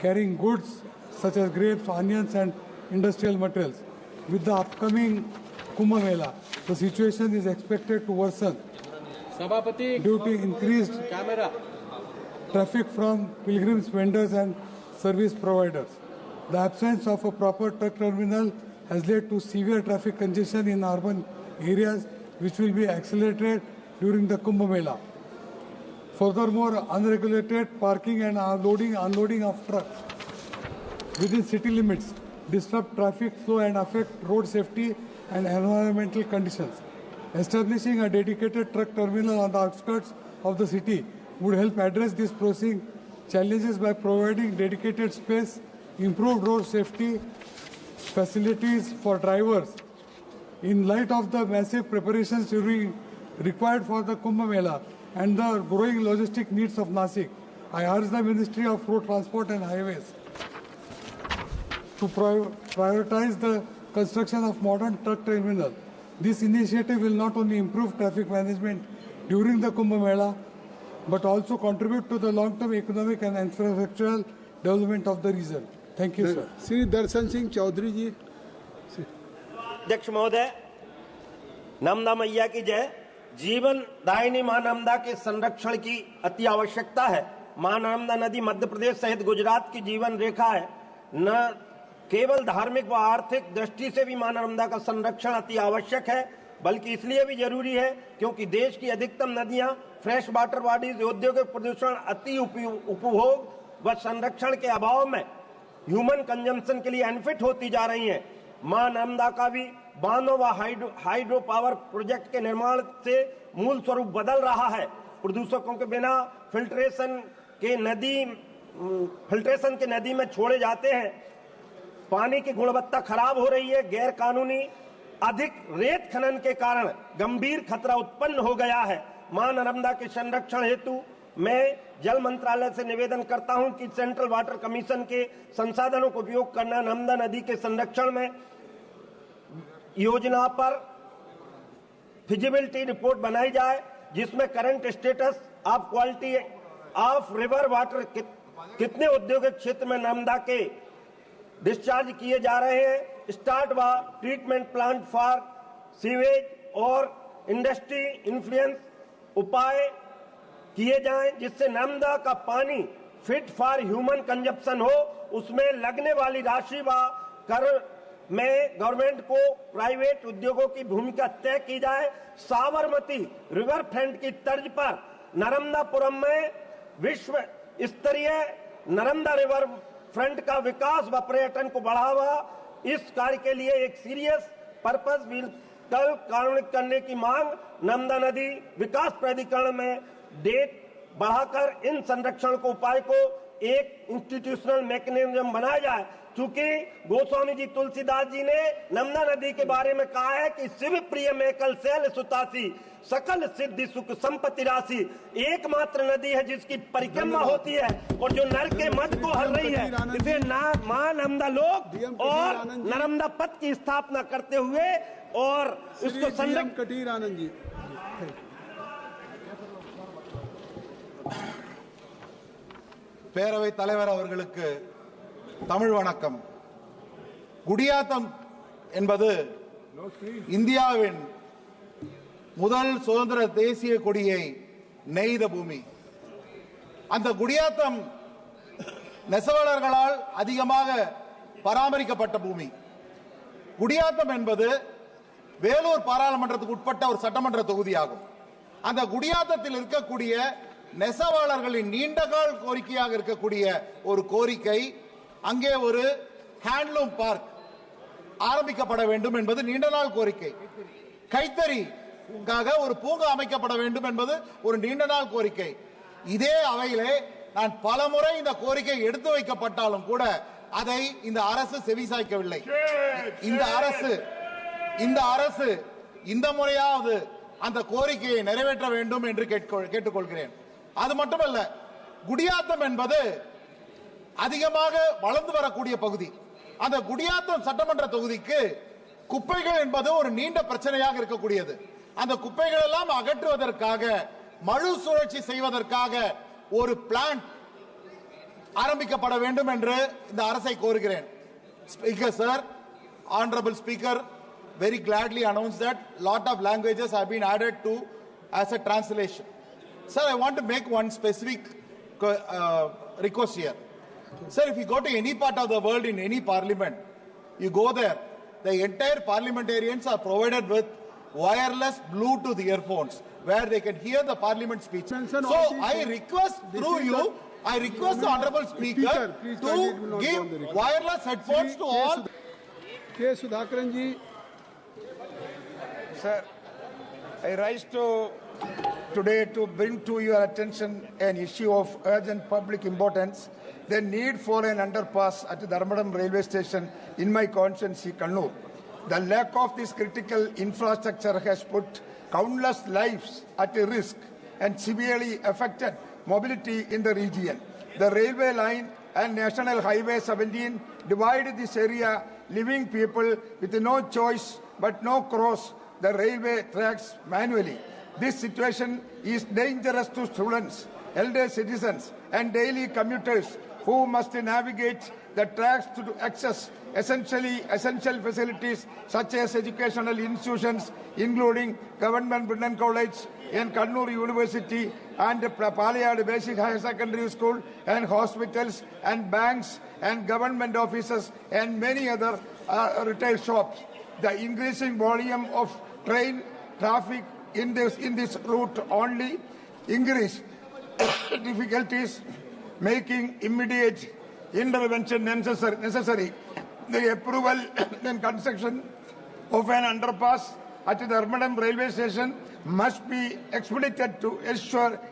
carrying goods such as grapes, onions and industrial materials. With the upcoming Kumbh Mela, the situation is expected to worsen due to increased traffic from pilgrims, vendors and service providers. The absence of a proper truck terminal has led to severe traffic congestion in urban areas, which will be accelerated during the Kumbh Mela. Furthermore, unregulated parking and unloading of trucks within city limits disrupt traffic flow and affect road safety and environmental conditions. Establishing a dedicated truck terminal on the outskirts of the city would help address these pressing challenges by providing dedicated space, improved road safety facilities for drivers. In light of the massive preparations required for the Kumbh Mela and the growing logistic needs of Nashik, I urge the Ministry of Road Transport and Highways to prioritize the construction of modern truck terminal. This initiative will not only improve traffic management during the Kumbh Mela, but also contribute to the long-term economic and infrastructural development of the region. Thank you, sir. Shri दर्शन सिंह चौधरी जी. अध्यक्ष महोदय, नर्मदा मैया की जय. जीवन दायिनी मां नर्मदा के संरक्षण की अति आवश्यकता है. मां नर्मदा नदी मध्य प्रदेश सहित गुजरात की जीवन रेखा है. न केवल धार्मिक व आर्थिक दृष्टि से भी मां नर्मदा का संरक्षण अति आवश्यक है, बल्कि इसलिए भी जरूरी है क्योंकि देश की अधिकतम नदियां फ्रेश वाटर बॉडीज औद्योगिक प्रदूषण, अति उपभोग व संरक्षण के अभाव में ह्यूमन कंजम्पशन के लिए अनफिट होती जा रही हैं. मां नर्मदा का भी बांधों व हाइड्रो पावर प्रोजेक्ट के निर्माण से मूल स्वरूप बदल रहा है. प्रदूषकों के बिना फिल्ट्रेशन के नदी में छोड़े जाते हैं. पानी की गुणवत्ता खराब हो रही है. गैर कानूनी अधिक रेत खनन के कारण गंभीर खतरा उत्पन्न हो गया है. मां नर्मदा के संरक्षण हेतु मैं जल मंत्रालय से निवेदन करता हूं कि सेंट्रल वाटर कमीशन के संसाधनों का उपयोग करना नर्मदा नदी के संरक्षण में योजना पर फिजिबिलिटी रिपोर्ट बनाई जाए, जिसमें current status of quality of river water, कितने औद्योगिक क्षेत्र में नर्मदा के डिस्चार्ज किए जा रहे हैं, स्टार्ट व ट्रीटमेंट प्लांट फॉर सीवेज और इंडस्ट्री इन्फ्लुएंस उपाय किए जाएं, जिससे नर्मदा का पानी फिट फॉर ह्यूमन कंजप्शन हो. उसमें लगने वाली राशि व कर में गवर्नमेंट को प्राइवेट उद्योगों की भूमिका तय की जाए. साबरमती रिवर फ्रंट की तर्ज पर नर्मदापुरम में विश्व स्तरीय नर्मदा रिवर फ्रंट का विकास व पर्यटन को बढ़ावा, इस कार्य के लिए एक सीरियस पर्पस व्हीकल कार्यान्वित करने की मांग। नर्मदा नदी विकास प्राधिकरण में डेट बढ़ाकर इन संरक्षण को उपाय को एक इंस्टीट्यूशनल मैकेनिज्म बनाया जाए। चूंकि गोस्वामी जी तुलसीदास जी ने नर्मदा नदी के बारे में कहा है कि शिव प्रिय में कल शैल सुतासी, सकल सिद्धि सुख संपत्ति राशि, एकमात्र नदी है जिसकी परिक्रमा होती है और जो नर के मद को हर रही है। इसे मां नर्मदा लोक और नर्मदा पथ की स्थापना करते हुए और इसको कटीर आनंद जी। பேரவை தலைவர் அவர்களுக்கு தமிழ் வணக்கம். குடியாத்தம் என்பது இந்தியாவின் முதல் சுதந்திர தேசிய கொடியை நெய்த பூமி. அந்த குடியாத்தம் நெசவாளர்களால் அதிகமாக பராமரிக்கப்பட்ட பூமி. குடியாத்தம் என்பது வேலூர் பாராளுமன்றத்துக்கு உட்பட்ட ஒரு சட்டமன்ற தொகுதியாகும். அந்த குடியாத்தத்தில் இருக்கக்கூடிய நெசவாளர்களின் நீண்டகால கோரிக்கையாக இருக்கக்கூடிய ஒரு கோரிக்கை, அங்கே ஒரு ஹேண்ட்லூம் பார்க் ஆரம்பிக்கப்பட வேண்டும் என்பது நீண்ட நாள் கோரிக்கை. கைத்தறிக்காக ஒரு பூங்கா அமைக்கப்பட வேண்டும் என்பது ஒரு நீண்ட நாள் கோரிக்கை. இதே அவையிலே நான் பலமுறை இந்த கோரிக்கை எடுத்து வைக்கப்பட்டாலும் கூட அதை இந்த அரசு செவிசாய்க்கவில்லை. இந்த அரசு இந்த முறையாவது அந்த கோரிக்கையை நிறைவேற்ற வேண்டும் என்று கேட்டுக்கொள்கிறேன். அது மட்டுமல்ல, குடியாத்தம் என்பது அதிகமாக வளர்ந்து வரக்கூடிய பகுதி. அந்த குடியாத்தம் சட்டமன்ற தொகுதிக்கு குப்பைகள் என்பது ஒரு நீண்ட பிரச்சனையாக இருக்கக்கூடியது. அந்த குப்பைகள் எல்லாம் அகற்றுவதற்காக, மறு சுழற்சி செய்வதற்காக ஒரு பிளான்ட் ஆரம்பிக்கப்பட வேண்டும் என்று இந்த அரசை கோருகிறேன். Speaker sir, honorable speaker very gladly announced that lot of languages have been added to as a translation. Sir, I want to make one specific request here. Sir, if you go to any part of the world in any parliament, you go there, the entire parliamentarians are provided with wireless Bluetooth earphones where they can hear the parliament speech. So I request through you, I request the honorable speaker to give wireless headphones to all. K. Sudhakaran ji. Sir, I rise today to bring to your attention an issue of urgent public importance, the need for an underpass at the Dharmadam railway station in my constituency, Kannur. The lack of this critical infrastructure has put countless lives at risk and severely affected mobility in the region. The railway line and National Highway 17 divide this area, leaving people with no choice but no cross the railway tracks manually. This situation is dangerous to students, elder citizens and daily commuters who must navigate the tracks to access essential facilities such as educational institutions including Government Britain College and Kannur University and Paliyad Basic Higher Secondary School and hospitals and banks and government offices and many other retail shops. The increasing volume of train traffic in this route only increase difficulties, making immediate intervention necessary. The approval and construction of an underpass at the Dharmadam railway station must be expedited to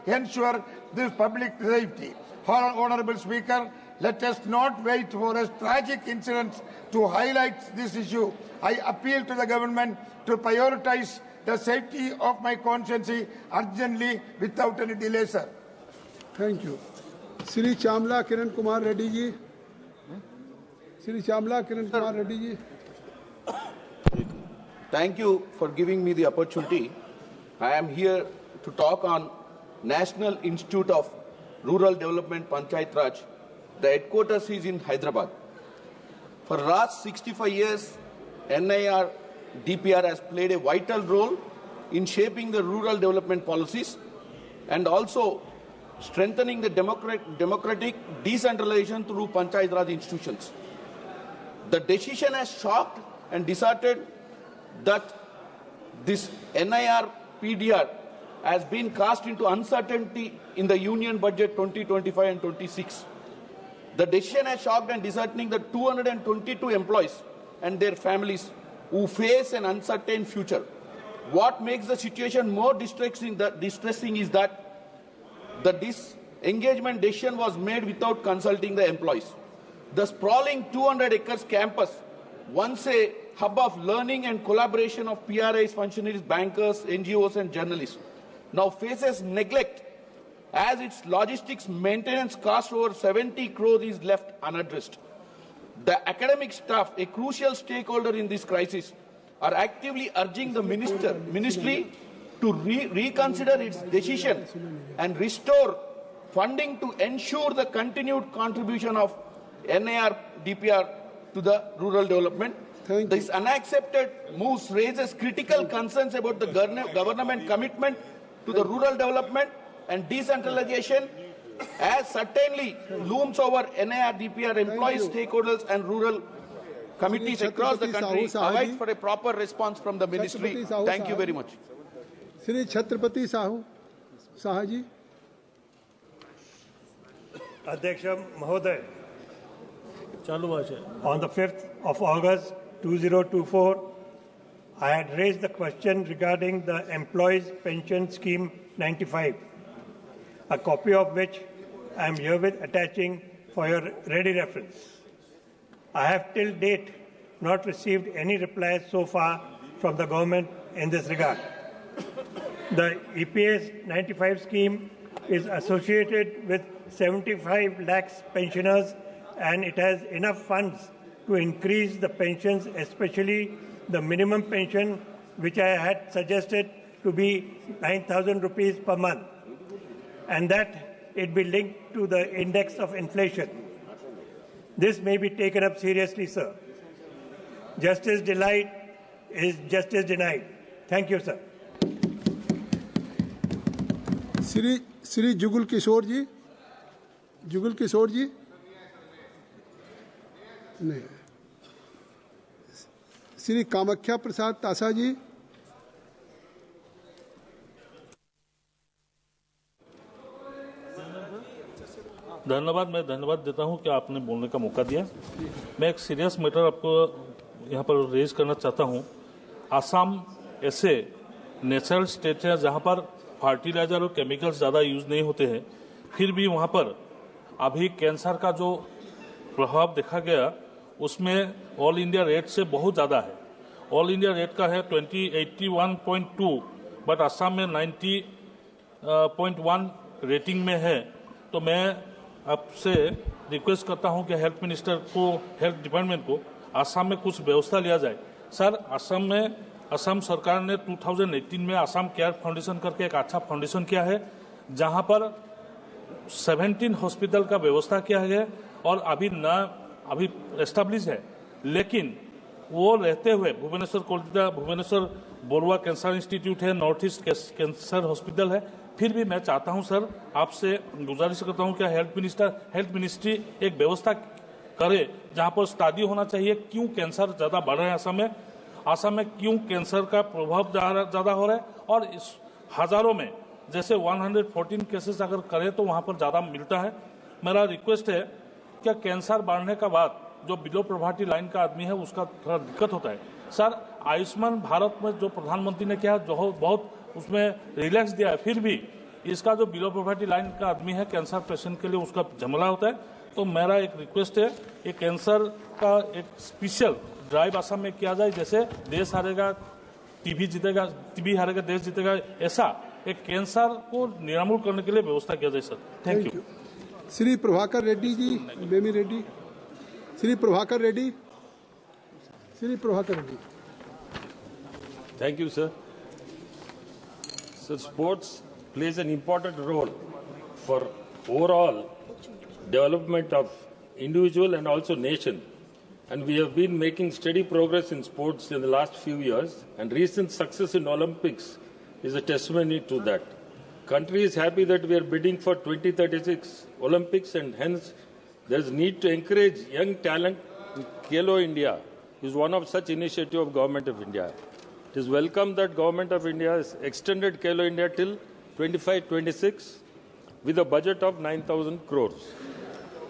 ensure this public safety. Honorable Speaker, let us not wait for a tragic incident to highlight this issue. I appeal to the government to prioritize the safety of my constituency urgently without any delay, sir. Thank you. Shri Chamla Kiran Kumar Reddy ji. Shri Chamla Kiran Kumar Reddy ji. Thank you for giving me the opportunity. I am here to talk on National Institute of Rural Development Panchayat Raj. The headquarters is in Hyderabad. For the last 65 years, NIR DPR has played a vital role in shaping the rural development policies and also strengthening the democratic decentralization through Panchayat Raj institutions. The decision has shocked and disheartened that this NIR PDR has been cast into uncertainty in the Union Budget 2025 and 26. The decision has shocked and disheartening the 222 employees and their families who face an uncertain future. What makes the situation more distressing is that the disengagement decision was made without consulting the employees. The sprawling 200 acres campus, once a hub of learning and collaboration of PRIs, functionaries, bankers, NGOs and journalists, now faces neglect as its logistics maintenance cost over 70 crores is left unaddressed. The academic staff, a crucial stakeholder in this crisis, are actively urging the ministry to reconsider its decision and restore funding to ensure the continued contribution of NAR DPR to the rural development. This unaccepted moves raises critical concerns about the government commitment to the rural development and decentralization, as certainly looms over NAR DPR employees, stakeholders and rural committees across the country provide for a proper response from the ministry. Thank you very much. Shri Chhatrapati Sahu Sahaji. Adhyaksha Mahoday, on the 5th of August 2024, I had raised the question regarding the Employees Pension Scheme 95, a copy of which I am herewith attaching for your ready reference. I have till date not received any replies so far from the government in this regard. The EPS 95 scheme is associated with 75 lakhs pensioners, and it has enough funds to increase the pensions, especially the minimum pension, which I had suggested to be 9,000 rupees per month, and that it be linked to the index of inflation. This may be taken up seriously, sir. Justice denied is justice denied. Thank you, sir. Shri Jugal Kishore ji, Jugal Kishore ji नहीं, श्री कामाख्या प्रसाद तासा जी, धन्यवाद। मैं धन्यवाद देता हूं कि आपने बोलने का मौका दिया। मैं एक सीरियस मैटर आपको यहां पर रेज करना चाहता हूं। आसाम ऐसे नेचुरल स्टेट है जहां पर फर्टिलाइजर और केमिकल्स ज़्यादा यूज नहीं होते हैं, फिर भी वहां पर अभी कैंसर का जो प्रभाव देखा गया उसमें ऑल इंडिया रेट से बहुत ज़्यादा है। ऑल इंडिया रेट का है 81.2, बट आसाम में 90.1 रेटिंग में है। तो मैं आपसे रिक्वेस्ट करता हूं कि हेल्थ मिनिस्टर को, हेल्थ डिपार्टमेंट को आसाम में कुछ व्यवस्था लिया जाए। सर, असम सरकार ने 2018 में आसाम केयर फाउंडेशन करके एक अच्छा फाउंडेशन किया है, जहां पर 17 हॉस्पिटल का व्यवस्था किया है और अभी एस्टेब्लिश है। लेकिन वो रहते हुए भुवनेश्वर बोरवा कैंसर इंस्टीट्यूट है, नॉर्थ ईस्ट कैंसर हॉस्पिटल है। फिर भी मैं चाहता हूं सर, आपसे गुजारिश करता हूं कि हेल्थ मिनिस्ट्री एक व्यवस्था करे जहां पर स्टडी होना चाहिए क्यों कैंसर ज्यादा बढ़ रहा है आसाम में क्यों कैंसर का प्रभाव ज्यादा हो रहा है, और इस हजारों में जैसे 114 केसेस अगर करें तो वहां पर ज्यादा मिलता है। मेरा रिक्वेस्ट है कि कैंसर बढ़ने के बाद जो बिलो प्रॉवर्टी लाइन का आदमी है उसका थोड़ा दिक्कत होता है। सर, आयुष्मान भारत में जो प्रधानमंत्री ने किया जो बहुत उसमें रिलैक्स दिया है, फिर भी इसका जो बिलो प्रॉवर्टी लाइन का आदमी है कैंसर पेशेंट के लिए उसका झमेला होता है। तो मेरा एक रिक्वेस्ट है, ये कैंसर का एक स्पेशल ड्राइव आसाम में किया जाए, जैसे देश हारेगा टीबी हारेगा देश जीतेगा, ऐसा एक कैंसर को निर्मूल करने के लिए व्यवस्था किया जाए sir. Thank you. Shri Prabhakar Reddy ji, बेमी Reddy, Shri Prabhakar Reddy, Shri Prabhakar Reddy. Thank you, sir. So sports plays an important role for overall development of individual and also nation. And we have been making steady progress in sports in the last few years, and recent success in Olympics is a testimony to that. Country is happy that we are bidding for 2036 Olympics, and hence there is need to encourage young talent. Khelo India is one of such initiative of Government of India. It is welcome that Government of India has extended Khelo India till 25-26 with a budget of 9,000 crores.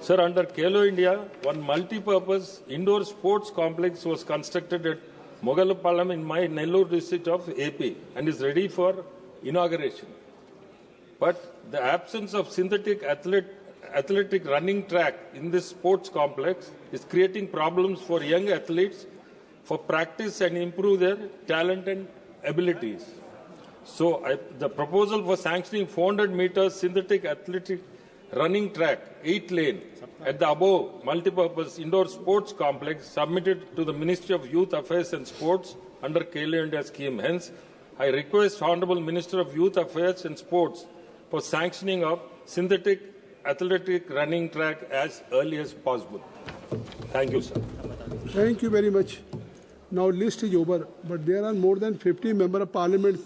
Sir, under Khelo India, one multi-purpose indoor sports complex was constructed at Mogallapalam in my Nellore district of AP and is ready for inauguration. But the absence of synthetic athletic running track in this sports complex is creating problems for young athletes for practice and improve their talent and abilities. So the proposal for sanctioning 400 meters synthetic athletic running track, 8-lane, at the above multipurpose indoor sports complex submitted to the Ministry of Youth Affairs and Sports under Khelo India scheme. Hence, I request Honorable Minister of Youth Affairs and Sports for sanctioning of synthetic athletic running track as early as possible. Thank you, sir. Thank you very much. Now list is over, but there are more than 50 member of parliament.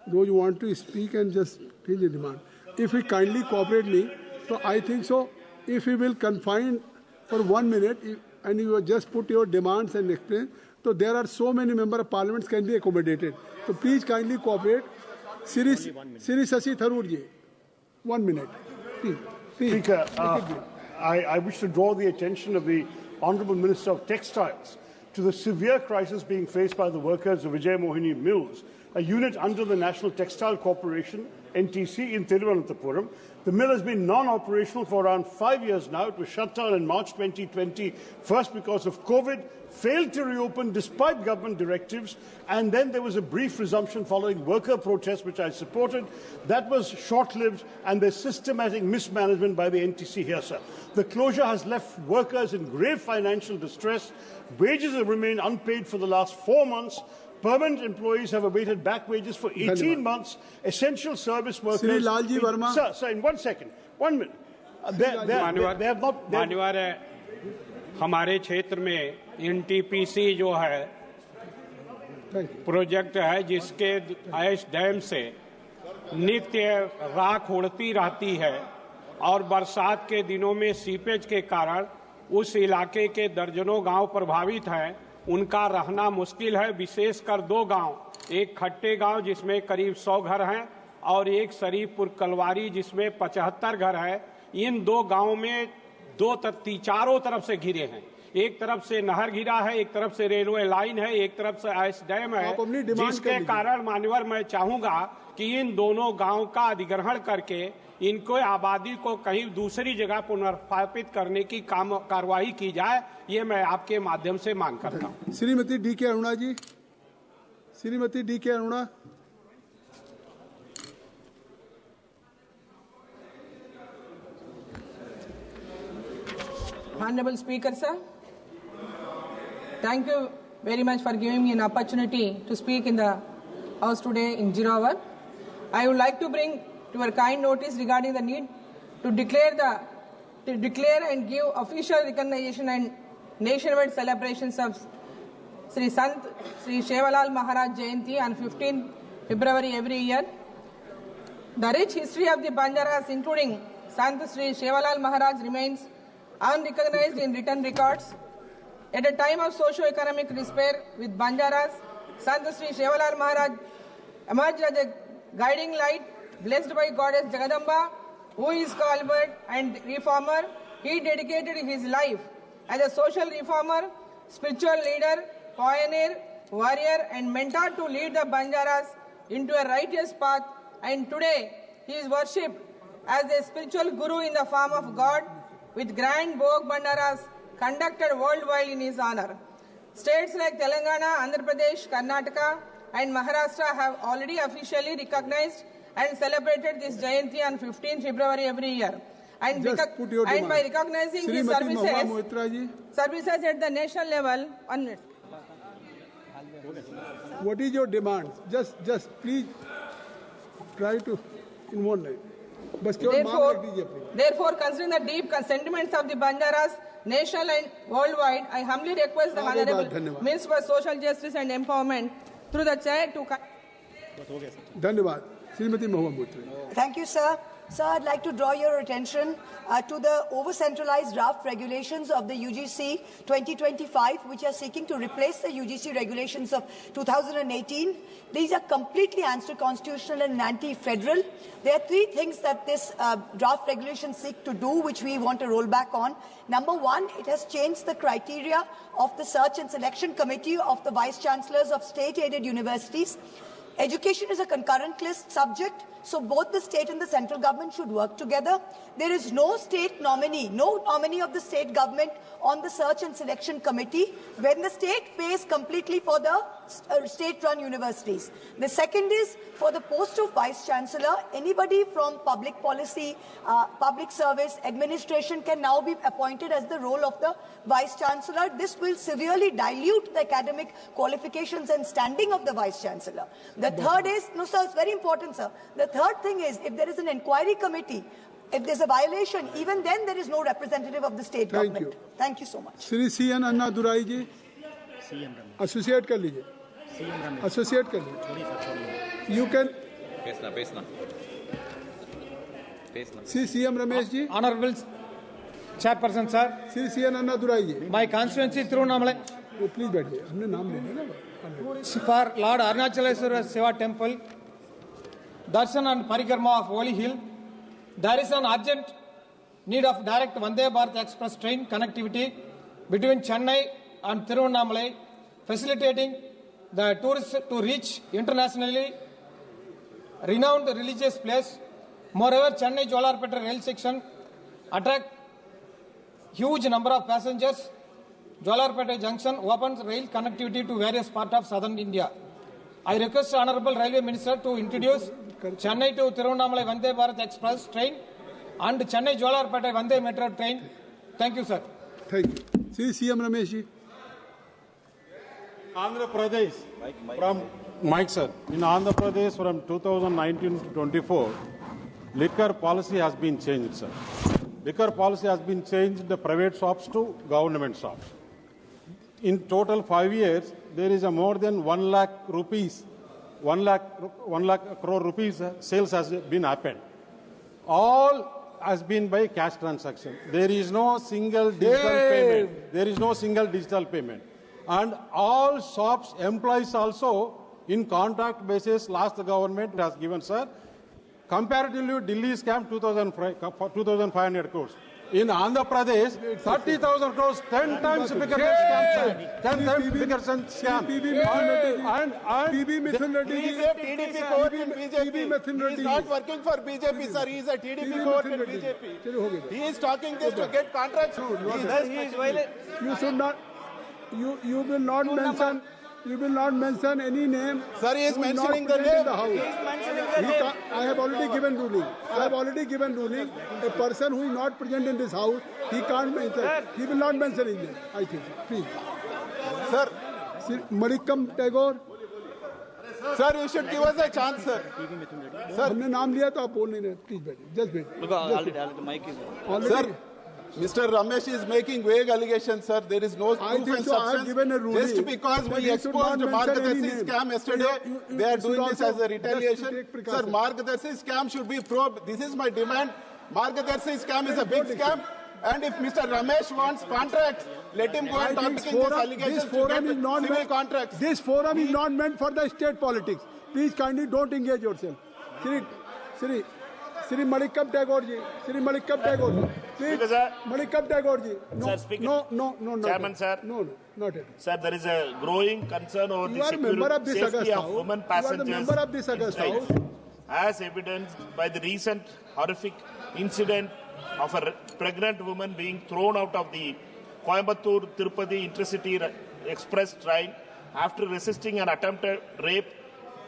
Those who want to speak and just change the demand. If we kindly cooperate me, so I think so. If we will confine for 1 minute and you just put your demands and explain, so there are so many member of parliaments can be accommodated. So please kindly cooperate. Siri Sasi Tharoor ji, 1 minute. Please. Speaker, I wish to draw the attention of the Honourable Minister of Textiles to the severe crisis being faced by the workers of Vijay Mohini Mills, a unit under the National Textile Corporation, NTC, in Thiruvananthapuram. The mill has been non-operational for around 5 years now. It was shut down in March 2020, first because of COVID, failed to reopen despite government directives, and then there was a brief resumption following worker protests, which I supported. That was short-lived, and there's systematic mismanagement by the NTC here, sir. The closure has left workers in grave financial distress. Wages have remained unpaid for the last 4 months. Permanent employees have awaited back wages for 18 months. Essential service workers... Sri Lalji Verma. Sir, in 1 second. 1 minute. They have not... हमारे क्षेत्र में NTPC जो है project है जिसके ice dam से नित्य राख उड़ती रहती है और बरसात के दिनों में सीपेज के कारण उस इलाके के दर्जनों गांव प्रभावित हैं। उनका रहना मुश्किल है, विशेषकर 2 गांव, एक खट्टे गांव जिसमें करीब 100 घर हैं और एक शरीफपुर कलवारी जिसमें 75 घर है। इन 2 गांवों में चारों तरफ से घिरे हैं। एक तरफ से नहर घिरा है, एक तरफ से रेलवे लाइन है, एक तरफ से आइस डैम है, जिसके कारण माननीय मैं चाहूंगा कि इन दोनों गांव का अधिग्रहण करके इनको आबादी को कहीं दूसरी जगह पुनर्स्थापित करने की कार्रवाई की जाए, ये मैं आपके माध्यम से मांग करता हूं। श्रीमती डी के अरुणा जी, श्रीमती डी के Aruna. Honorable Speaker, sir, thank you very much for giving me an opportunity to speak in the House today in 0 hour. I would like to bring to your kind notice regarding the need to declare and give official recognition and nationwide celebrations of Sri Sant Sri Shewalal Maharaj Jayanti on 15 February every year. The rich history of the Banjaras, including Sant Sri Shewalal Maharaj, remains unrecognized in written records. At a time of socio-economic despair with Banjaras, Sant Sri Shewalal Maharaj emerged as a guiding light, blessed by Goddess Jagadamba, who is Calvert and reformer. He dedicated his life as a social reformer, spiritual leader, pioneer, warrior and mentor to lead the Banjaras into a righteous path, and today he is worshipped as a spiritual guru in the form of God, with grand Bhog Bandaras conducted worldwide in his honor. States like Telangana, Andhra Pradesh, Karnataka and Maharashtra have already officially recognized and celebrated this Jayanti on 15 February every year. And by recognizing his services at the national level, what is your demand? Just please try to in one line. Therefore, considering the deep sentiments of the Banjaras, national and worldwide, I humbly request the Honorable Minister for Social Justice and Empowerment through the chair to... Dhanyavad. Srimati Mahua Mutri. Thank you, sir. Sir, I'd like to draw your attention to the over-centralized draft regulations of the UGC 2025, which are seeking to replace the UGC regulations of 2018. These are completely anti-constitutional and anti-federal. There are three things that this draft regulation seek to do, which we want to roll back on. Number one, it has changed the criteria of the search and selection committee of the vice-chancellors of state-aided universities. Education is a concurrent list subject, so both the state and the central government should work together. There is no state nominee, no nominee of the state government on the search and selection committee when the state pays completely for the state-run universities. The second is for the post of vice-chancellor, anybody from public policy, public service, administration can now be appointed as the role of the vice-chancellor. This will severely dilute the academic qualifications and standing of the vice-chancellor. The third is, no sir, it's very important sir, the third thing is if there is an inquiry committee, if there's a violation, even then there is no representative of the state government. Thank you so much. Shri C.N. Annadurai ji, associate कर लीजिए, associate कर लीजिए. You can. Shri C.M. Ramesh ji. Honorable Chairperson sir. Shri C.N. Annadurai ji. My constituency Tirunnamalai. Please बैठिए, हमने नाम ले लिया ना. For Lord Arunachaleswara Seva Temple, Darshan and Parikrama of Holy Hill, there is an urgent need of direct Vande Bharat Express train connectivity between Chennai and Tirunnamalai, facilitating the tourists to reach internationally renowned religious place. Moreover, Chennai-Jolarpeta rail section attract huge number of passengers. Jolarpeta Junction opens rail connectivity to various parts of southern India. I request Honorable Railway Minister to introduce Chennai to Tirunnamalai Vande Bharat Express train and Chennai-Jolarpeta Vande Metro train. Thank you, sir. Thank you. Shri C.M. Ramesh ji. Andhra Pradesh, from Mike sir, in Andhra Pradesh from 2019 to 24, liquor policy has been changed, sir. Liquor policy has been changed the private shops to government shops. In total 5 years, there is a more than 1 lakh rupees, 1 lakh crore rupees sales has been happened. All has been by cash transaction. There is no single digital payment. There is no single digital payment. And all shops, employees also, in contract basis, last government has given, sir. Comparatively, Delhi scam 2,500 crores. In Andhra Pradesh, 30,000 crores, 10 times bigger than scam, sir. 10 times bigger than scam. PB Mithun Reddy. He is a TDP court in BJP. He is not working for BJP, sir. He is a TDP court in BJP. He is talking this to get contracts. You should not. You will not mention. You will not mention any name. Sir, he is mentioning the name. I have already given ruling. I have already given ruling. A person who is not present in this house, he can't mention. He will not mention his name. I think. Please. Sir. Marikkam Tagore. Sir, you should give us a chance, sir. Sir, हमने नाम लिया तो आप बोल नहीं रहे. Please wait. Just wait. Sir. Mr. Ramesh is making vague allegations, sir. There is no proof and substance. Just because we exposed Margadarshi scam yesterday, they are doing this as a retaliation. Sir, Margadarshi scam should be probed. This is my demand. Margadarshi scam is a big scam. And if Mr. Ramesh wants contracts, let him go and talk in this allegations to get civil contracts. This forum is not meant for the state politics. Please kindly don't engage yourself. Shri Marikkam Tagore ji, Shri Marikkam Tagore ji, please, Marikkam Tagore ji. No, Chairman, sir. No, not it. Sir, there is a growing concern over the safety of women passengers. You are the member of this August House. As evidenced by the recent horrific incident of a pregnant woman being thrown out of the Coimbatore-Tirupati intercity express train after resisting an attempted rape.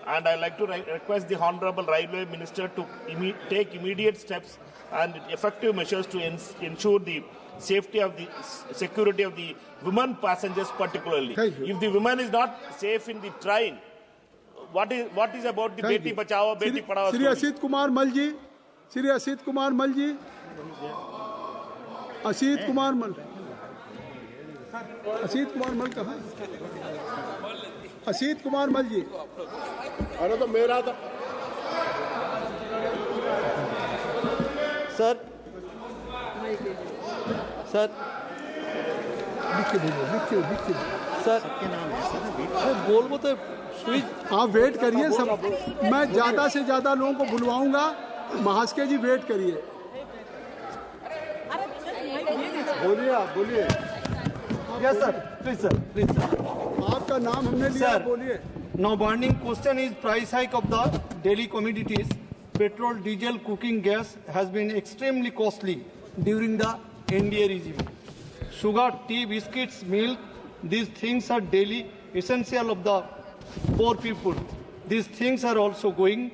And I'd like to request the Honorable Railway Minister to take immediate steps and effective measures to ensure the safety of the security of the women passengers particularly. If the woman is not safe in the train, what is about the Beti Bachao, Beti Padhao? Shri Asit Kumar Mal ji, Shri Asit Kumar Mal ji, Asit Kumar Mal. Asit Kumar Mal कहाँ? असीत कुमार मल जी. अरे तो मेरा था. Sir sir sir बोल तो switch आप wait करिए सब, मैं ज्यादा से ज्यादा लोगों को बुलवाऊंगा। महास्के जी वेट करिए। बोलिए आप बोलिए। Yes sir, please sir, please sir. आपका नाम हमने लिया, बोलिए। Now burning question is price hike of the daily commodities. Petrol, diesel, cooking gas has been extremely costly during the NDA regime. Sugar, tea, biscuits, milk, these things are daily essential of the poor people. These things are also going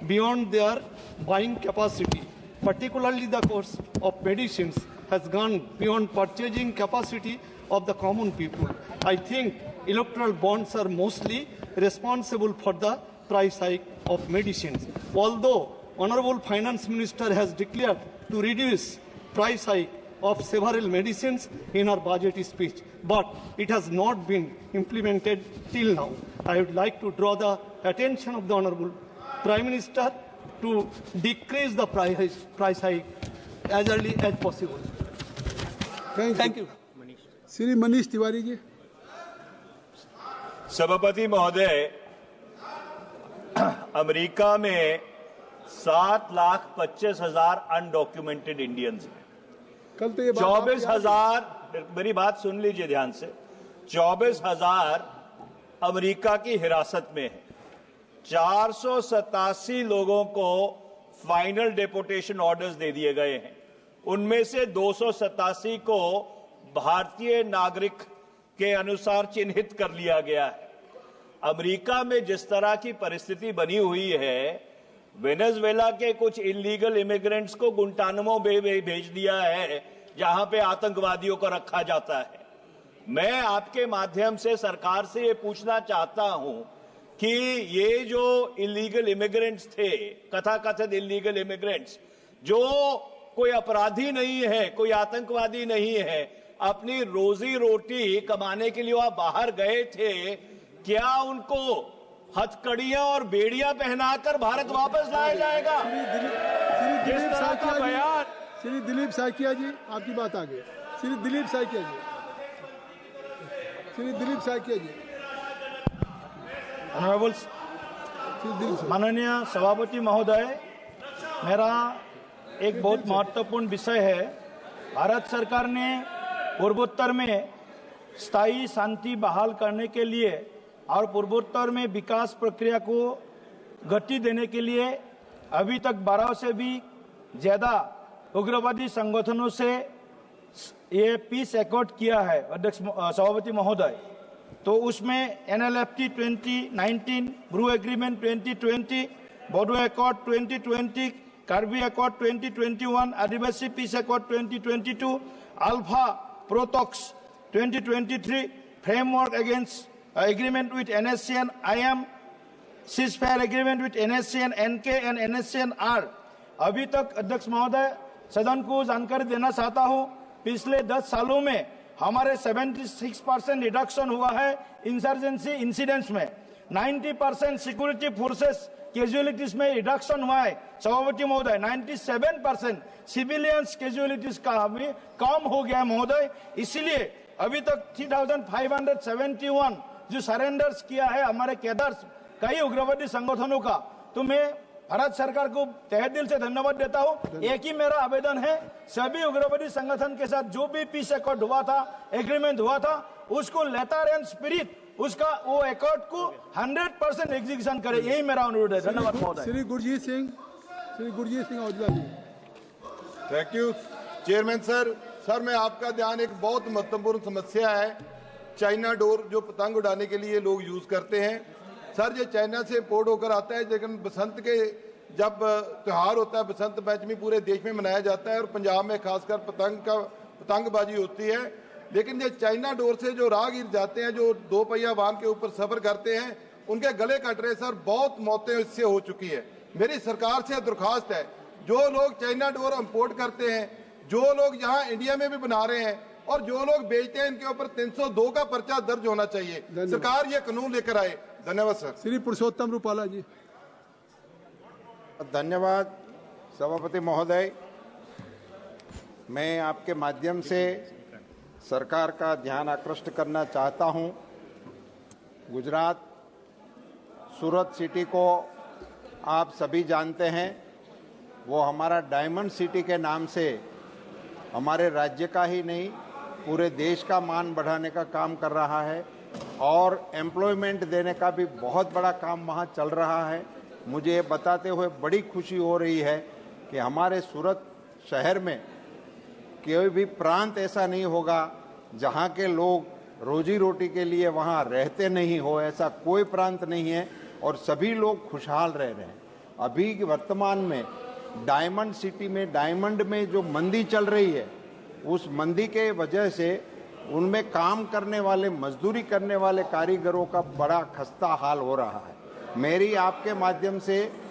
beyond their buying capacity. Particularly the cost of medicines has gone beyond purchasing capacity of the common people. I think electoral bonds are mostly responsible for the price hike of medicines. Although Honorable Finance Minister has declared to reduce price hike of several medicines in our budget speech, but it has not been implemented till now. I would like to draw the attention of the Honorable Prime Minister to decrease the price hike as early as possible. Thank you. Shri Manish Tiwari ji. सभापति महोदय, America में 7,25,000 undocumented Indians हैं। कल तो ये 24,000, मेरी बात सुन लीजिए ध्यान से, 24,000 अमेरिका की हिरासत में है। 487 लोगों को फाइनल डिपोर्टेशन ऑर्डर्स दे दिए गए हैं। उनमें से 287 को भारतीय नागरिक के अनुसार चिन्हित कर लिया गया है। अमेरिका में जिस तरह की परिस्थिति बनी हुई है, वेनेजुएला के कुछ इलीगल इमिग्रेंट्स को गुंटानामो बे भेज दिया है, जहां पे आतंकवादियों को रखा जाता है। मैं आपके माध्यम से सरकार से ये पूछना चाहता हूं कि ये जो इलीगल इमिग्रेंट्स थे, कथाकथित इलीगल इमिग्रेंट्स, जो कोई अपराधी नहीं है, कोई आतंकवादी नहीं है, अपनी रोजी रोटी कमाने के लिए वहां बाहर गए थे, क्या उनको हथकड़ियां और बेड़ियां पहनाकर भारत वापस लाया जाएगा? श्री दिलीप साइकिया जी, आपकी बात आ गई। श्री दिलीप साइकिया जी, श्री दिलीप साइकिया जी। माननीय सभापति महोदय, मेरा एक बहुत महत्वपूर्ण विषय है। भारत सरकार ने पूर्वोत्तर में स्थायी शांति बहाल करने के लिए और पूर्वोत्तर में विकास प्रक्रिया को गति देने के लिए अभी तक 12 से भी ज्यादा उग्रवादी संगठनों से ये पीस एकॉर्ड किया है अध्यक्ष सभापति महोदय। तो उसमें NLFT 2019, Bru agreement 2020, Bodo accord 2020, Karbi accord 2021, Adivasi peace accord 2022, ULFA प्रोटॉक्स 2023, framework against agreement with NSC and IM, ceasefire agreement with NSC and NK and NSC and R। अभी तक अध्यक्ष महोदय सदन को जानकारी देना चाहता हूं, पिछले 10 सालों में हमारे 76% रिडक्शन हुआ है इंसर्जेंसी इंसिडेंट्स में। 90% सिक्योरिटी फोर्सेस कैजुअलिटीज में रिडक्शन हुआ है सभापति महोदय। 97% सिविलियंस कैजुअलिटीज का भी कम हो गया है महोदय। इसलिए अभी तक 3,571 जो सरेंडर्स किया है हमारे कैडर्स कई उग्रवादी संगठनों का, तो मैं भारत सरकार को तहे दिल से धन्यवाद देता हूं। एक ही मेरा आवेदन है, सभी उग्रवादी संगठन के साथ जो भी पीस एकॉर्ड हुआ था, एग्रीमेंट हुआ था, उसको लेटर एंड स्पिरिट उसका वो एकॉर्ड को 100% एग्जीक्यूशन करे, यही मेरा अनुरोध है। धन्यवाद महोदय। Shri Gurjeet Singh Aujla ji. Thank you chairman sir. Sir, मैं आपका ध्यान एक बहुत महत्वपूर्ण समस्या है, चाइना डोर जो पतंग उड़ाने के लिए लोग यूज करते हैं। सर, ये चाइना से इम्पोर्ट होकर आता है, लेकिन बसंत के जब त्योहार होता है, बसंत पंचमी पूरे देश में मनाया जाता है और पंजाब में खासकर पतंगबाजी होती है। लेकिन ये चाइना डोर से जो राहगीर जाते हैं, जो 2 पहिया वाहन के ऊपर सफर करते हैं, उनके गले कट रहे। सर, बहुत मौतें इससे हो चुकी है। मेरी सरकार से दरख्वास्त है, जो लोग चाइना डोर इम्पोर्ट करते हैं, जो लोग यहाँ इंडिया में भी बना रहे हैं और जो लोग बेचते हैं, इनके ऊपर 302 का पर्चा दर्ज होना चाहिए। सरकार ये कानून लेकर आए। धन्यवाद सर। श्री पुरुषोत्तम रूपाला जी। धन्यवाद सभापति महोदय, मैं आपके माध्यम से सरकार का ध्यान आकृष्ट करना चाहता हूं। गुजरात सूरत सिटी को आप सभी जानते हैं, वो हमारा डायमंड सिटी के नाम से हमारे राज्य का ही नहीं पूरे देश का मान बढ़ाने का काम कर रहा है और एम्प्लॉयमेंट देने का भी बहुत बड़ा काम वहाँ चल रहा है। मुझे ये बताते हुए बड़ी खुशी हो रही है कि हमारे सूरत शहर में कोई भी प्रांत ऐसा नहीं होगा जहाँ के लोग रोजी रोटी के लिए वहाँ रहते नहीं हो, ऐसा कोई प्रांत नहीं है और सभी लोग खुशहाल रह रहे हैं। अभी वर्तमान में डायमंड सिटी में, डायमंड में जो मंदी चल रही है, उस मंदी के वजह से उनमें काम करने वाले, मजदूरी करने वाले कारीगरों का बड़ा खस्ता हाल हो रहा है। मेरी आपके माध्यम से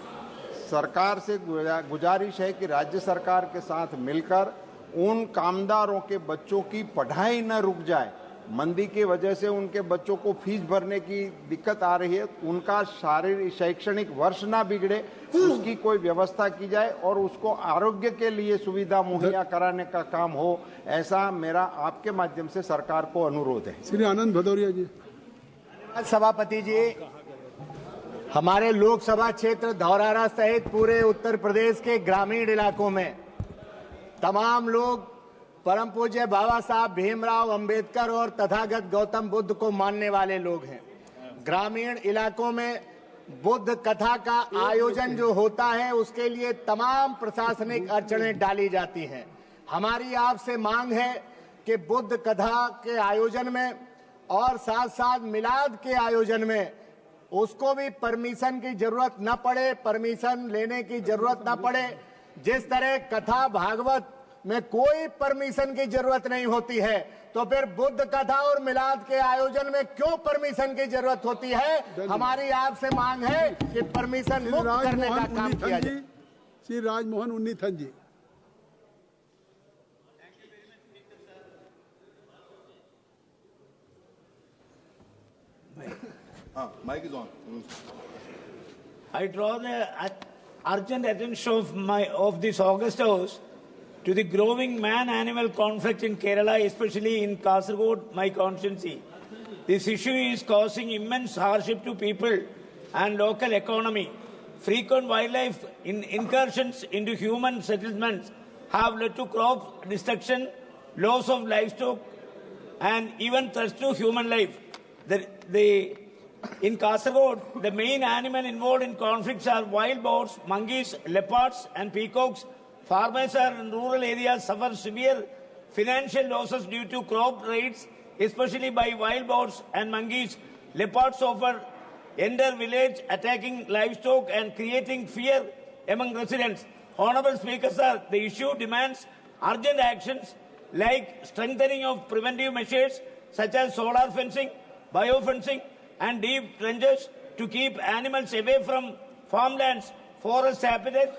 सरकार से गुजारिश है कि राज्य सरकार के साथ मिलकर उन कामदारों के बच्चों की पढ़ाई न रुक जाए। मंदी की वजह से उनके बच्चों को फीस भरने की दिक्कत आ रही है, उनका शारीरिक शैक्षणिक वर्ष ना बिगड़े, उसकी कोई व्यवस्था की जाए और उसको आरोग्य के लिए सुविधा मुहैया कराने का काम हो, ऐसा मेरा आपके माध्यम से सरकार को अनुरोध है। श्री आनंद भदौरिया जी। सभापति जी, हमारे लोकसभा क्षेत्र धौरारा सहित पूरे उत्तर प्रदेश के ग्रामीण इलाकों में तमाम लोग परम पूज्य बाबा साहब भीमराव अंबेडकर और तथागत गौतम बुद्ध को मानने वाले लोग हैं। ग्रामीण इलाकों में बुद्ध कथा का आयोजन जो होता है उसके लिए तमाम प्रशासनिक अड़चनें डाली जाती हैं। हमारी आपसे मांग है कि बुद्ध कथा के आयोजन में और साथ साथ मिलाद के आयोजन में उसको भी परमिशन की जरूरत न पड़े, परमिशन लेने की जरूरत न पड़े। जिस तरह कथा भागवत में कोई परमिशन की जरूरत नहीं होती है, तो फिर बुद्ध कथा और मिलाद के आयोजन में क्यों परमिशन की जरूरत होती है? हमारी आपसे मांग है कि परमिशन मुक्त करने का काम किया जाए। श्री राजमोहन उन्नीथन जी। Mic is on. I draw the urgent attention of this August House to the growing man-animal conflict in Kerala, especially in Kasaragod, my constituency. This issue is causing immense hardship to people and local economy. Frequent wildlife incursions into human settlements have led to crop destruction, loss of livestock, and even threats to human life. In Kasaragod, the main animal involved in conflicts are wild boars, monkeys, leopards, and peacocks. Farmers in rural areas suffer severe financial losses due to crop raids, especially by wild boars and monkeys. Leopards often enter village, attacking livestock and creating fear among residents. Honorable Speaker, sir, the issue demands urgent actions like strengthening of preventive measures such as solar fencing, biofencing, and deep trenches to keep animals away from farmlands. Forest habitat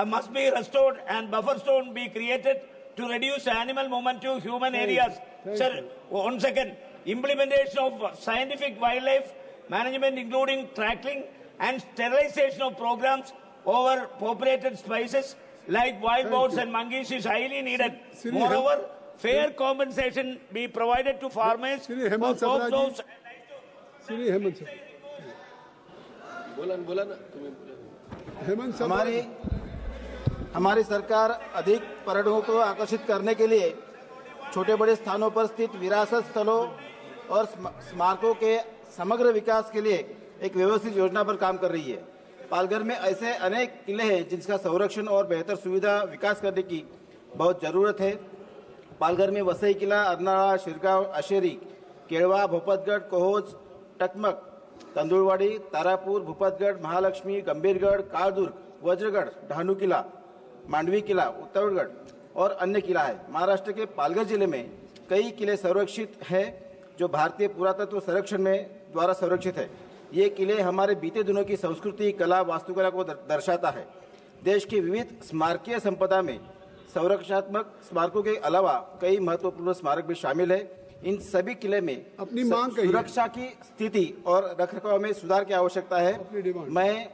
must be restored and buffer zone be created to reduce animal movement to human areas. Sir, 1 second. Implementation of scientific wildlife management, including tracking and sterilization of programs over populated species like wild boars and monkeys, is highly needed. Moreover, fair compensation be provided to farmers for crop loss. हमारी सरकार अधिक पर्यटकों को आकर्षित करने के लिए छोटे बड़े स्थानों पर स्थित विरासत स्थलों और स्मारकों के समग्र विकास के लिए एक व्यवस्थित योजना पर काम कर रही है। पालघर में ऐसे अनेक किले हैं जिनका संरक्षण और बेहतर सुविधा विकास करने की बहुत जरूरत है। पालघर में वसई किला, अर्नाळा, शिरगांव, अशेरी, केळवा, भोपतगढ़, कोहोज, टकमक, तंदुरवाड़ी, तारापुर, भूपतगढ़, महालक्ष्मी, गंभीरगढ़, कालदुर्ग, वज्रगढ़, ढानू किला, मांडवी किला, उत्तरगढ़ और अन्य किला है। महाराष्ट्र के पालघर जिले में कई किले संरक्षित हैं जो भारतीय पुरातत्व संरक्षण में द्वारा संरक्षित है। ये किले हमारे बीते दिनों की संस्कृति, कला, वास्तुकला को दर्शाता है। देश की विविध स्मारकीय संपदा में संरक्षणात्मक स्मारकों के अलावा कई महत्वपूर्ण स्मारक भी शामिल है। इन सभी किले में अपनी मांग सुरक्षा की स्थिति और रखरखाव में सुधार की आवश्यकता है। मैं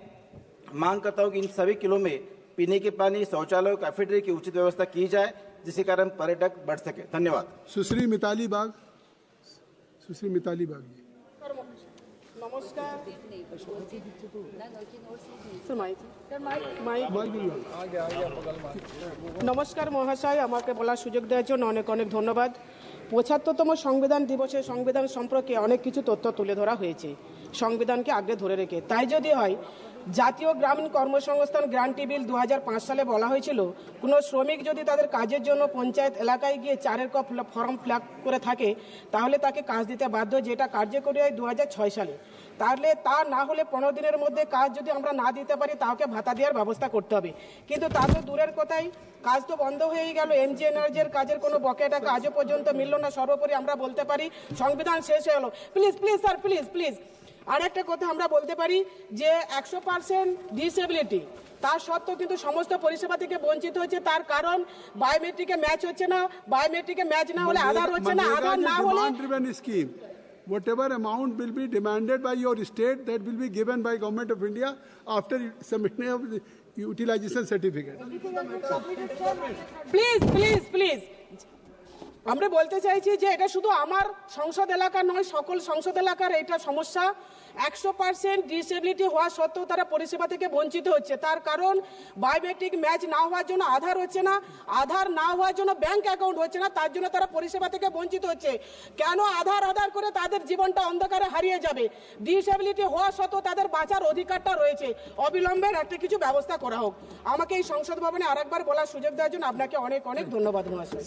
मांग करता हूं कि इन सभी किलों में पीने के पानी, शौचालय, कैफेटेरिया की उचित व्यवस्था की जाए, जिसके कारण पर्यटक बढ़ सके। धन्यवाद। सुश्री मिताली बाग। নমস্কার মহাশয়, আমাকে বলার সুযোগ দেওয়ার জন্য অনেক অনেক ধন্যবাদ। ৭৫তম সংবিধান দিবসে সংবিধান সম্পর্কে অনেক কিছু তথ্য তুলে ধরা হয়েছে সংবিধানকে আগে ধরে রেখে। তাই যদি হয়, জাতীয় গ্রামীণ কর্মসংস্থান গ্যারান্টি বিল 2005 সালে বলা হয়েছিল কোনো শ্রমিক যদি তাদের কাজের জন্য পঞ্চায়েত এলাকায় গিয়ে 4 ফর্ম ফিল আপ করে থাকে তাহলে তাকে কাজ দিতে বাধ্য, যেটা কার্যকরী হয় 2006 সালে। তাহলে তা না হলে 15 দিনের মধ্যে কাজ যদি আমরা না দিতে পারি তাকে ভাতা দেওয়ার ব্যবস্থা করতে হবে। কিন্তু তা তো দূরের কথাই, কাজ তো বন্ধ হয়ে গেল। এনজিএনআরজির কাজের কোনো বকেয়া টাকা আজও পর্যন্ত মিলল না। সর্বোপরি আমরা বলতে পারি সংবিধান শেষ হয়ে গেল। Please please sir, please please. আর একটা কথা আমরা বলতে পারি যে 100% ডিসেবিলিটি তার সত্ত্বেও কিন্তু সমস্ত পরিষেবা থেকে বঞ্চিত হচ্ছে। তার কারণ বায়োমেট্রিকে ম্যাচ হচ্ছে না, বায়োমেট্রিকে ম্যাচ না হলে আধার হচ্ছে না, আধার না হলে whatever amount will be demanded by your state, that will be given by Government of India after submission of the utilization certificate. Please please please, আমরা বলতে চাইছি যে এটা শুধু আমার সংসদ এলাকা নয়, সকল সংসদ এলাকার এটা সমস্যা। 100% ডিসেবিলিটি হওয়া সত্ত্বেও তারা পরিষেবা থেকে বঞ্চিত হচ্ছে। তার কারণ বায়োমেট্রিক ম্যাচ না হওয়ার জন্য আধার হচ্ছে না, আধার না হওয়ার জন্য ব্যাংক অ্যাকাউন্ট হচ্ছে না, তার জন্য তারা পরিষেবা থেকে বঞ্চিত হচ্ছে। কেন আধার করে তাদের জীবনটা অন্ধকারে হারিয়ে যাবে? ডিসেবিলিটি হওয়া সত্ত্বেও তাদের বাঁচার অধিকারটা রয়েছে। অবিলম্বে একটা কিছু ব্যবস্থা করা হোক। আমাকে এই সংসদ ভবনে আরেকবার বলার সুযোগ দেওয়ার জন্য আপনাকে অনেক অনেক ধন্যবাদ মহাশয়।